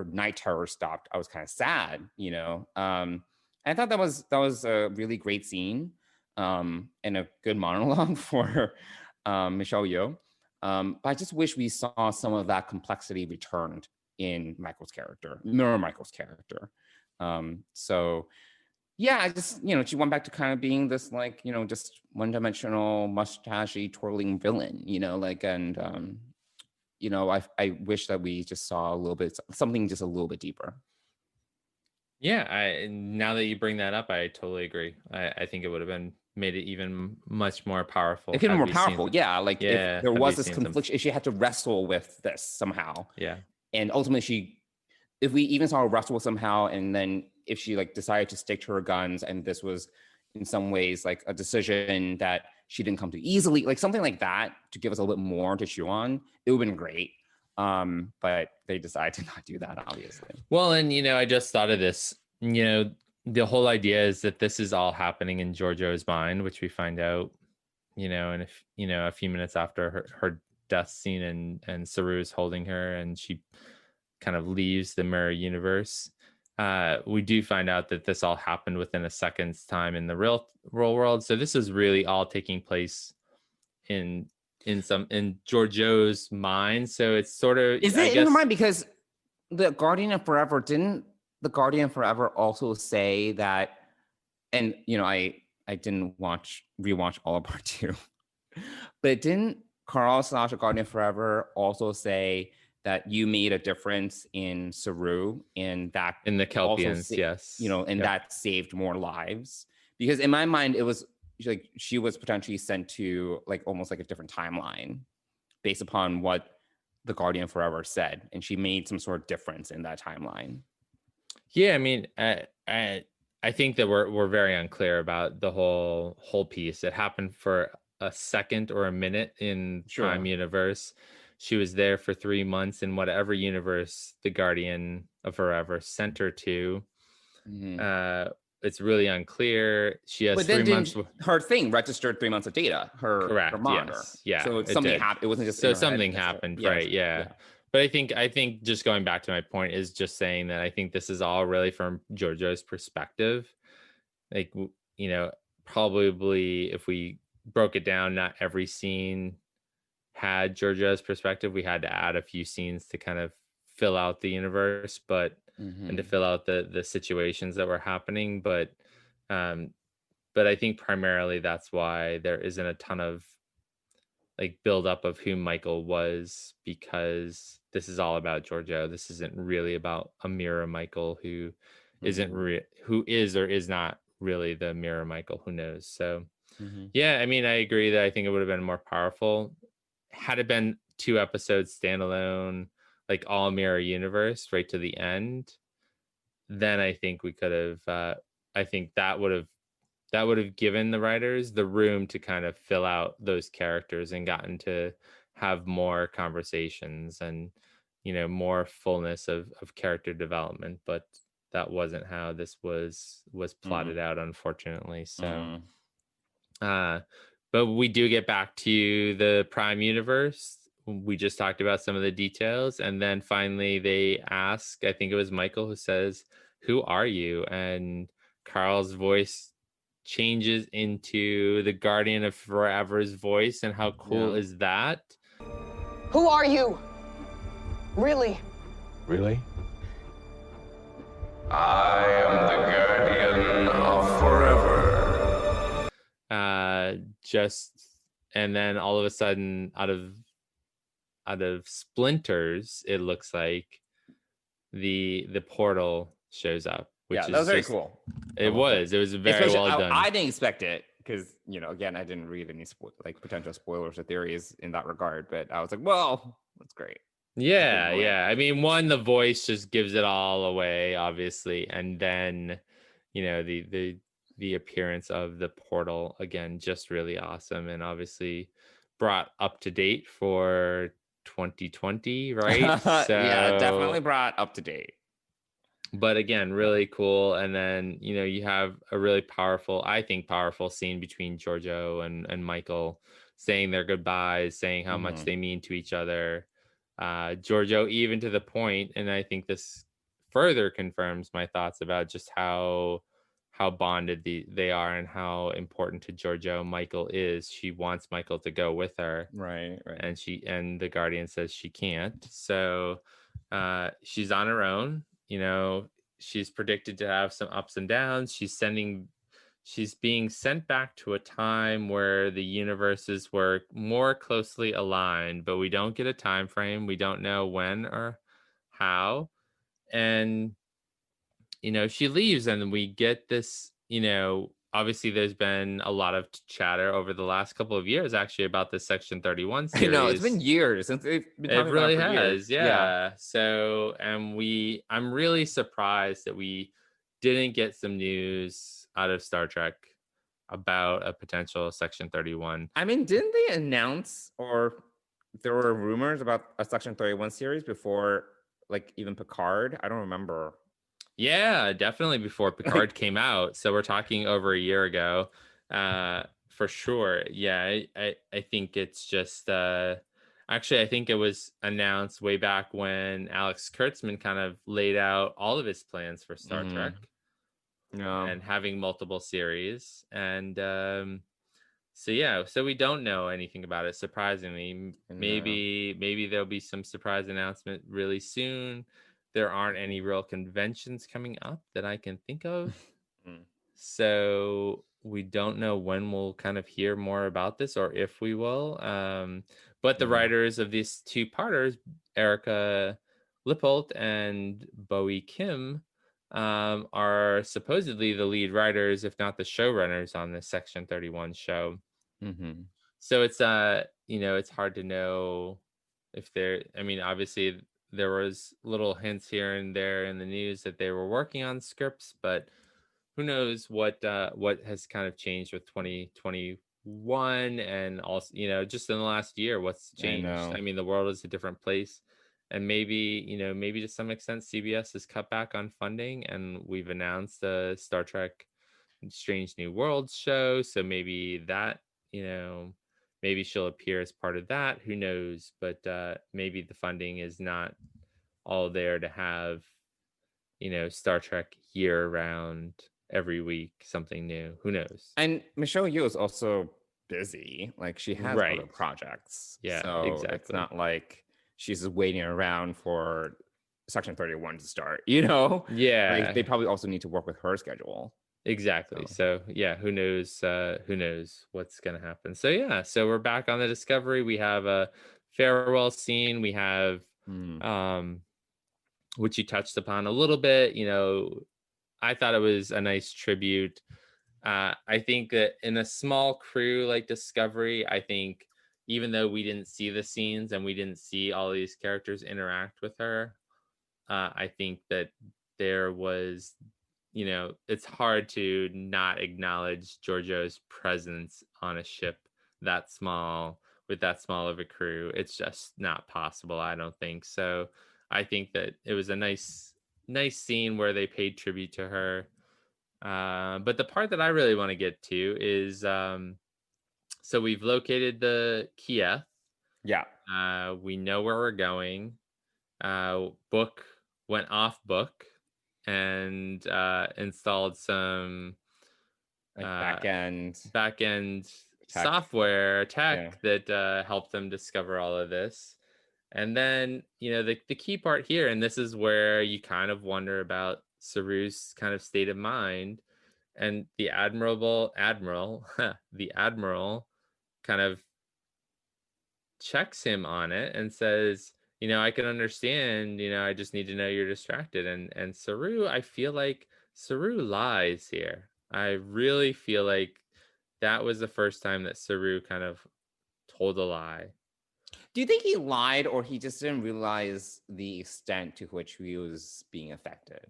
night terror stopped, I was kind of sad. I thought that was a really great scene, and a good monologue for Michelle Yeoh. But I just wish we saw some of that complexity returned in Mirror Michael's character. So yeah, I just, she went back to kind of being this like, just one-dimensional, mustachy, twirling villain, I wish that we just saw something just a little bit deeper. Yeah, now that you bring that up, I totally agree. I think it would have made it even much more powerful. It could be more powerful, yeah. Like, if there was this conflict, if she had to wrestle with this somehow. Yeah. And ultimately if we even saw her wrestle somehow, and then if she like decided to stick to her guns, and this was in some ways like a decision that she didn't come to easily, like something like that, to give us a little bit more to chew on, it would have been great. But they decided to not do that, obviously. Well, and I just thought of this. The whole idea is that this is all happening in Georgiou's mind, which we find out, in a few minutes after her death scene, and Saru's holding her, and she kind of leaves the mirror universe. We do find out that this all happened within a second's time in the real world. So this is really all taking place in Georgiou's mind. So it's sort of, is it in her mind? Because the Guardian of Forever, didn't the Guardian of Forever also say that? And I didn't rewatch all of part 2, but didn't Carl / Guardian of Forever also say that you made a difference in Saru, and that in the Kelpians, yes, and that saved more lives? Because in my mind, it was like she was potentially sent to like almost like a different timeline based upon what the Guardian Forever said, and she made some sort of difference in that timeline. Yeah, I mean, I think that we're very unclear about the whole piece. It happened for a second or a minute in Prime Universe. She was there for 3 months in whatever universe the Guardian of Forever sent her to. Mm-hmm. It's really unclear. She has 3 months. Her thing registered 3 months of data. Her monitor. Yes. Yeah. So something happened. It wasn't just something happened, right? Yeah. But I think just going back to my point is just saying that I think this is all really from Georgiou's perspective. Like, probably if we broke it down, not every scene had Georgiou's perspective. We had to add a few scenes to kind of fill out the universe, but and to fill out the situations that were happening. But I think primarily that's why there isn't a ton of like buildup of who Michael was, because this is all about Georgiou. This isn't really about a mirror Michael who isn't who is or is not really the mirror Michael. Who knows? So yeah, I mean, I agree that I think it would have been more powerful had it been 2 episodes standalone, like all mirror universe right to the end. Then I think we could have. I think that would have given the writers the room to kind of fill out those characters and gotten to have more conversations and more fullness of character development. But that wasn't how this was plotted out, unfortunately. So but we do get back to the Prime universe. We just talked about some of the details, and then finally they ask, I think it was Michael who says, who are you? And Carl's voice changes into the Guardian of Forever's voice, and how cool is that? Who are you? Really? Really? I am the Guardian of Forever. And then all of a sudden, out of splinters, it looks like the portal shows up, which that was very just cool. It was very Especially, well done. I didn't expect it because, again, I didn't read any potential spoilers or theories in that regard, but I was like, well, that's great. Yeah. I mean, one, the voice just gives it all away, obviously, and then the appearance of the portal again, just really awesome, and obviously brought up to date for 2020, right? So, yeah, definitely brought up to date. But again, really cool. And then you have a really powerful scene between Georgiou and Michael, saying their goodbyes, saying how much they mean to each other. Georgiou, even to the point, and I think this further confirms my thoughts about just how bonded they are and how important to Georgiou Michael is. She wants Michael to go with her, right, and the Guardian says she can't, so she's on her own. She's predicted to have some ups and downs. She's being sent back to a time where the universes were more closely aligned, but we don't get a time frame. We don't know when or how. And she leaves, and we get this, obviously there's been a lot of chatter over the last couple of years actually about this Section 31 series. I know, it's been years since they've been talking about it. It really has, years. Yeah. So, and I'm really surprised that we didn't get some news out of Star Trek about a potential Section 31. I mean, didn't they announce, or there were rumors about a Section 31 series before, like, even Picard? I don't remember. Yeah, definitely before Picard came out. So we're talking over a year ago, for sure. Yeah, I think it's just actually, I think it was announced way back when Alex Kurtzman kind of laid out all of his plans for Star Trek, and having multiple series. And so we don't know anything about it, surprisingly. Maybe there'll be some surprise announcement really soon. There aren't any real conventions coming up that I can think of. So we don't know when we'll kind of hear more about this, or if we will. But the writers of these two parters, Erica Lippold and Bowie Kim, are supposedly the lead writers, if not the showrunners, on this Section 31 show. So it's it's hard to know if obviously there was little hints here and there in the news that they were working on scripts, but who knows what has kind of changed with 2021, and also just in the last year, what's changed. I mean, the world is a different place, and maybe to some extent CBS has cut back on funding, and we've announced a Star Trek Strange New Worlds show, so maybe that maybe she'll appear as part of that. Who knows? But maybe the funding is not all there to have, Star Trek year round, every week, something new. Who knows? And Michelle Yeoh is also busy. Like, she has other projects. Yeah, so exactly. It's not like she's just waiting around for Section 31 to start, Yeah. Like, they probably also need to work with her schedule. Exactly. So yeah, who knows what's gonna happen. So we're back on the Discovery. We have a farewell scene. We have which you touched upon a little bit. I thought it was a nice tribute. I think that in a small crew like Discovery, I think even though we didn't see the scenes and we didn't see all these characters interact with her, I think that there was, it's hard to not acknowledge Georgiou's presence on a ship that small with that small of a crew. It's just not possible, I don't think. So I think that it was a nice scene where they paid tribute to her. But the part that I really want to get to is, so we've located the Kiev. Yeah. We know where we're going. Book went off book. and installed some Like back-end tech. software Yeah. tech that helped them discover all of this. And then, the key part here, and this is where you kind of wonder about Saru's kind of state of mind, and the admiral kind of checks him on it and says, I can understand, I just need to know you're distracted. And Saru, I feel like Saru lies here. I really feel like that was the first time that Saru kind of told a lie. Do you think he lied, or he just didn't realize the extent to which he was being affected?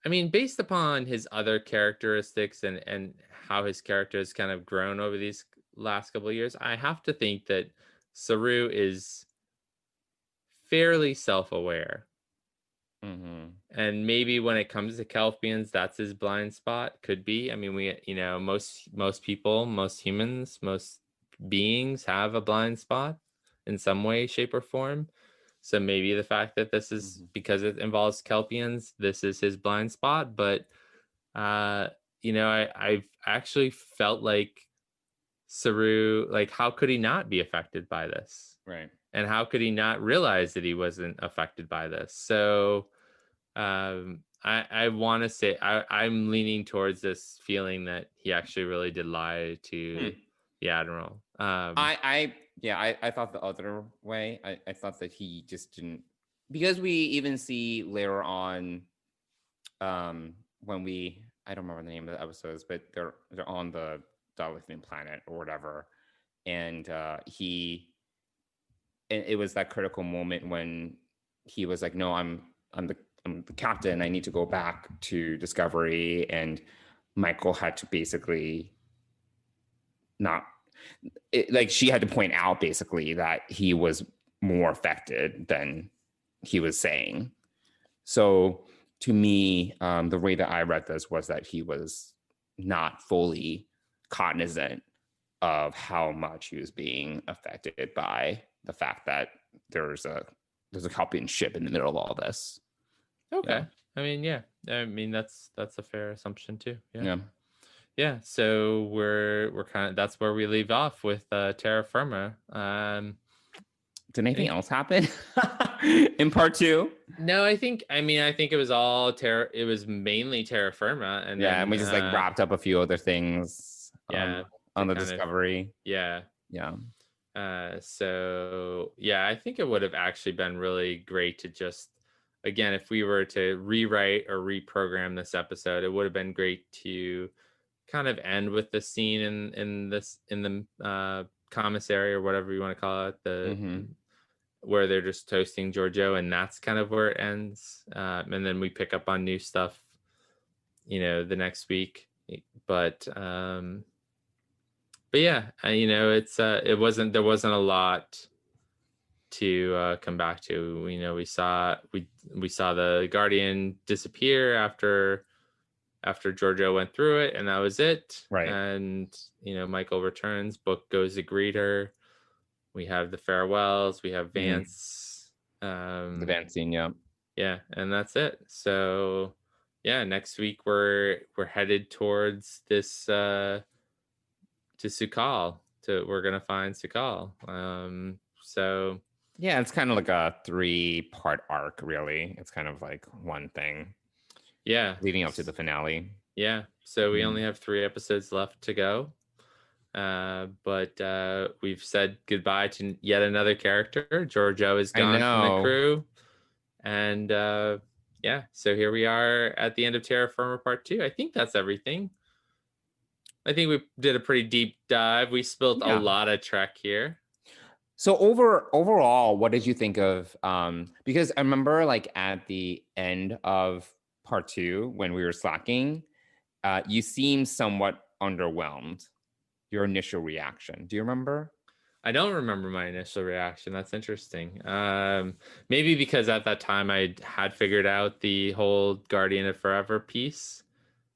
I mean, based upon his other characteristics and how his character has kind of grown over these last couple of years, I have to think that Saru is fairly self-aware. And maybe when it comes to Kelpians, that's his blind spot. Could be. I mean, most people, most humans, most beings have a blind spot in some way, shape, or form. So maybe the fact that this is because it involves Kelpians, this is his blind spot. But I've actually felt like Saru, like, how could he not be affected by this? Right. And how could he not realize that he wasn't affected by this? So I want to say I'm leaning towards this feeling that he actually really did lie to the admiral. I thought the other way. I thought that he just didn't, because we even see later on when I don't remember the name of the episodes, but they're on the Lithium planet or whatever, and it was that critical moment when he was like, no, I'm the captain, I need to go back to Discovery, and Michael had to basically she had to point out basically that he was more affected than he was saying. So to me, the way that I read this was that he was not fully cognizant of how much he was being affected by the fact that there's a Kelpian ship in the middle of all this. Okay. Yeah. I mean, yeah. I mean, that's a fair assumption too. Yeah. Yeah. So we're kind of, that's where we leave off with Terra Firma. Did anything else happen in part 2? No, I think it was all Terra. It was mainly Terra Firma, and then, and we just wrapped up a few other things. On the Discovery. Yeah. So yeah, I think it would have actually been really great to just, again, if we were to rewrite or reprogram this episode, it would have been great to kind of end with the scene in the commissary, or whatever you want to call it, where they're just toasting Georgiou, and that's kind of where it ends. And then we pick up on new stuff, the next week. But yeah, there wasn't a lot to come back to. We saw the Guardian disappear after Georgiou went through it, and that was it. Right. And Michael returns. Book goes to greet her. We have the farewells. We have Vance. The Vance scene, yeah. Yeah, and that's it. So yeah, next week we're headed towards this to Su'Kal. We're gonna find Su'Kal. So yeah, it's kind of like a 3-part arc, really. It's kind of like one thing. Yeah, leading up to the finale. Yeah, so we only have 3 episodes left to go. But we've said goodbye to yet another character. Georgiou is gone from the crew, and yeah, so here we are at the end of Terra Firma Part 2. I think that's everything. I think we did a pretty deep dive. We spilled a lot of Trek here. So overall, what did you think of? Because I remember, like, at the end of Part 2, when we were slacking, you seemed somewhat underwhelmed. Your initial reaction. Do you remember? I don't remember my initial reaction. That's interesting. Maybe because at that time I had figured out the whole Guardian of Forever piece,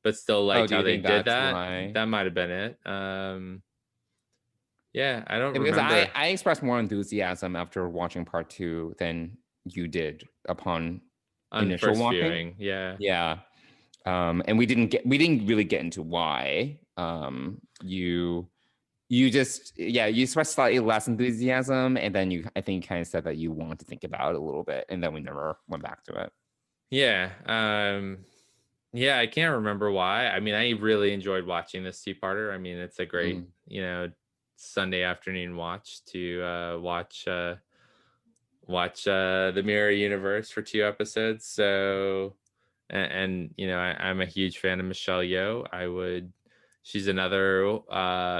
but still liked how they did that. That might have been it. Yeah, I don't remember. I expressed more enthusiasm after watching Part 2 than you did upon On initial first watching. viewing, yeah. Yeah. And we didn't really get into why. You just you expressed slightly less enthusiasm, and then I think you kind of said that you wanted to think about it a little bit, and then we never went back to it. Yeah. Yeah, I can't remember why. I mean, I really enjoyed watching this two-parter. I mean, it's a great, Sunday afternoon watch to watch the Mirror Universe for 2 episodes. So, and I'm a huge fan of Michelle Yeoh. She's another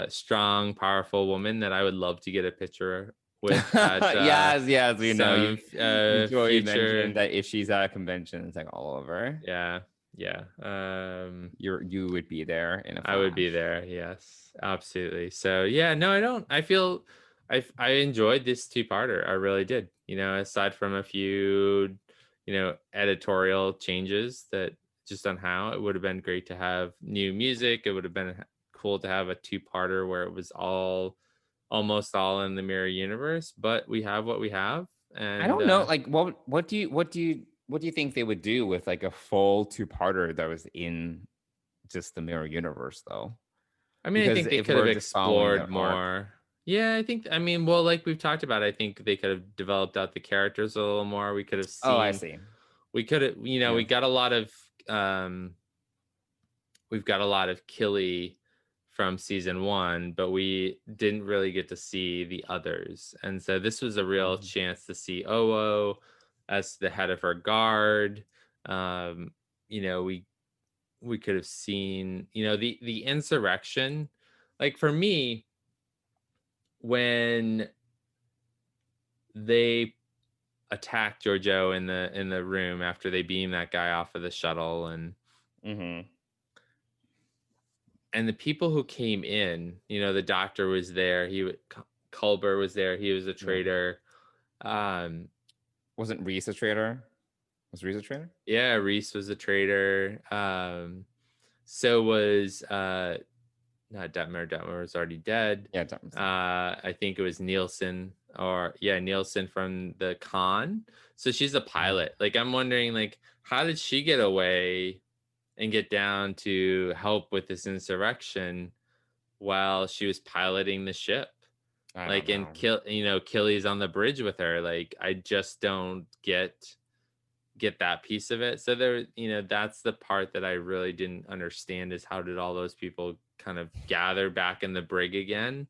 strong, powerful woman that I would love to get a picture with at yes, we know. Joey future. mentioned that if she's at a convention, it's like all over. Yeah. You would be there in a flash. I would be there. Yes, absolutely. So yeah, no, I don't. I feel I enjoyed this two-parter. I really did. Aside from a few, editorial changes that just on how it would have been great to have new music. It would have been cool to have a two-parter where it was almost all in the Mirror Universe, but we have what we have. And I don't know, like what do you think they would do with like a full two-parter that was in just the Mirror Universe, though? I mean, I think they could have explored more. Yeah, I mean, well, like we've talked about, I think they could have developed out the characters a little more. We could have seen. Oh, I see. We could have, we got a lot of, we've got a lot of Killy from season 1, but we didn't really get to see the others. And so this was a real chance to see Oo as the head of her guard. We could have seen, the insurrection. Like for me, when they attacked Georgiou in the room after they beam that guy off of the shuttle, and and the people who came in, the doctor was there. Culber was there. He was a traitor. Wasn't Reese a traitor? Was Reese a traitor? Yeah, Reese was a traitor. So was not Detmer. Detmer was already dead. Yeah, Detmer. I think it was Nielsen Nielsen from the con. So she's a pilot. Like I'm wondering, like, how did she get away and get down to help with this insurrection while she was piloting the ship? And Killy's on the bridge with her. Like I just don't get that piece of it. So there, that's the part that I really didn't understand, is how did all those people kind of gather back in the brig again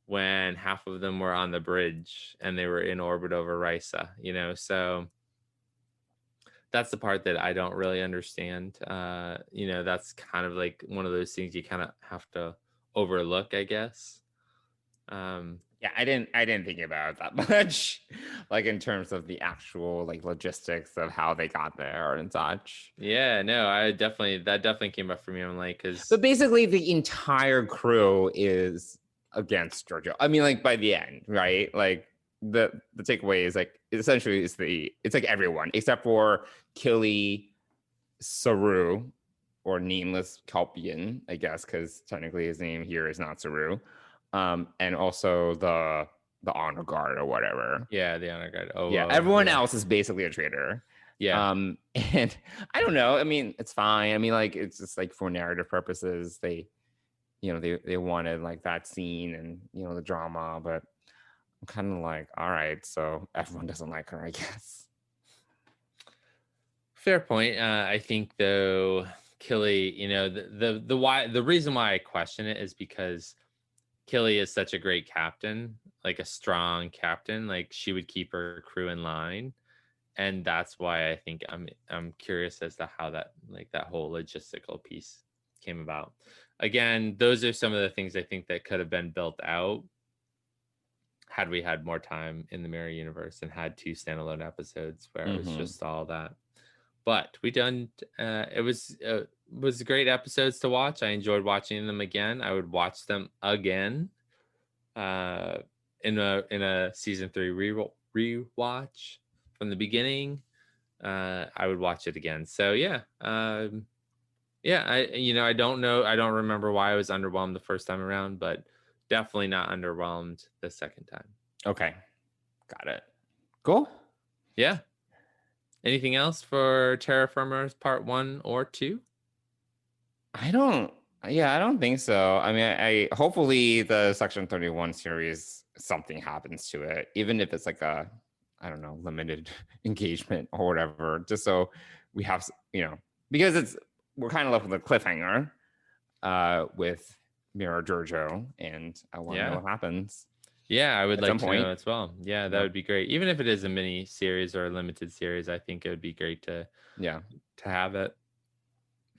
when half of them were on the bridge and they were in orbit over Risa, so that's the part that I don't really understand. That's kind of like one of those things you kind of have to overlook, I guess. I didn't think about it that much, like in terms of the actual like logistics of how they got there and such. Yeah, no, that definitely came up for me. I'm like, but basically the entire crew is against Georgiou. I mean, like by the end, right? Like the takeaway is like essentially it's like everyone except for Killy, Saru, or nameless Kelpian, I guess, because technically his name here is not Saru. And also the honor guard or whatever. Yeah, the honor guard. Everyone else is basically a traitor. Yeah. And I don't know. I mean, it's fine. I mean, like it's just like for narrative purposes, they wanted like that scene and the drama, but I'm kind of like, all right, so everyone doesn't like her, I guess. Fair point. I think though, Killy, the reason why I question it is because Killy is such a great captain, like a strong captain. Like she would keep her crew in line, and that's why I think I'm curious as to how that whole logistical piece came about. Again, those are some of the things I think that could have been built out had we had more time in the Mirror Universe and had 2 standalone episodes where it was just all that. But we done. It was great episodes to watch. I enjoyed watching them again. I would watch them again in a season 3 rewatch from the beginning. I would watch it again. So yeah. I don't know. I don't remember why I was underwhelmed the first time around, but definitely not underwhelmed the second time. Okay. Got it. Cool. Yeah. Anything else for Terra Firma Part 1 or 2? I don't think so. I mean, I hopefully the Section 31 series, something happens to it, even if it's like a, I don't know, limited engagement or whatever, just so we have, because we're kind of left with a cliffhanger with Mirror Georgiou, and I want to know what happens. Yeah, I would At like some to point. know as well. Yeah, that would be great. Even if it is a mini series or a limited series, I think it would be great to have it.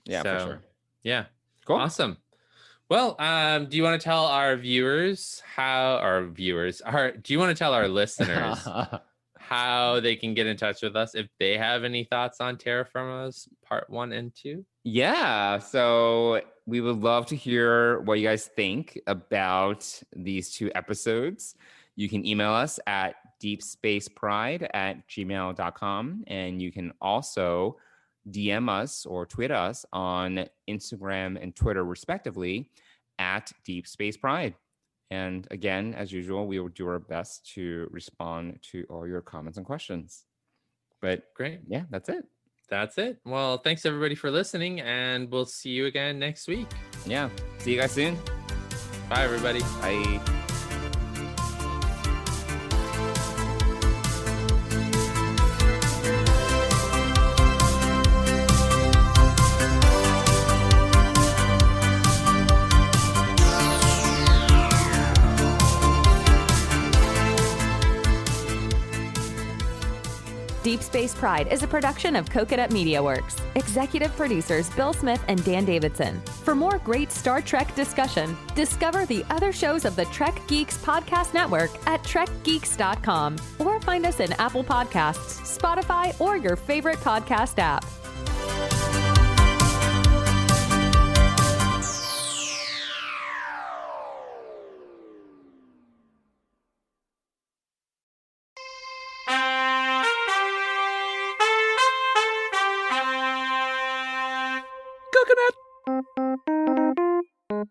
Yeah, for sure. Yeah. Cool. Awesome. Well, do you want to tell our viewers do you want to tell our listeners how they can get in touch with us if they have any thoughts on Terra Firma's Part 1 and 2? Yeah, so we would love to hear what you guys think about these 2 episodes. You can email us at deepspacepride@gmail.com, and you can also DM us or tweet us on Instagram and Twitter, respectively, at deepspacepride. And again, as usual, we will do our best to respond to all your comments and questions. But great. Yeah, that's it. That's it. Well, thanks everybody for listening, and we'll see you again next week. Yeah. See you guys soon. Bye, everybody. Bye. Deep Space Pride is a production of Coconut Media Works. Executive producers Bill Smith and Dan Davidson. For more great Star Trek discussion, discover the other shows of the Trek Geeks Podcast Network at trekgeeks.com or find us in Apple Podcasts, Spotify, or your favorite podcast app. Coconut!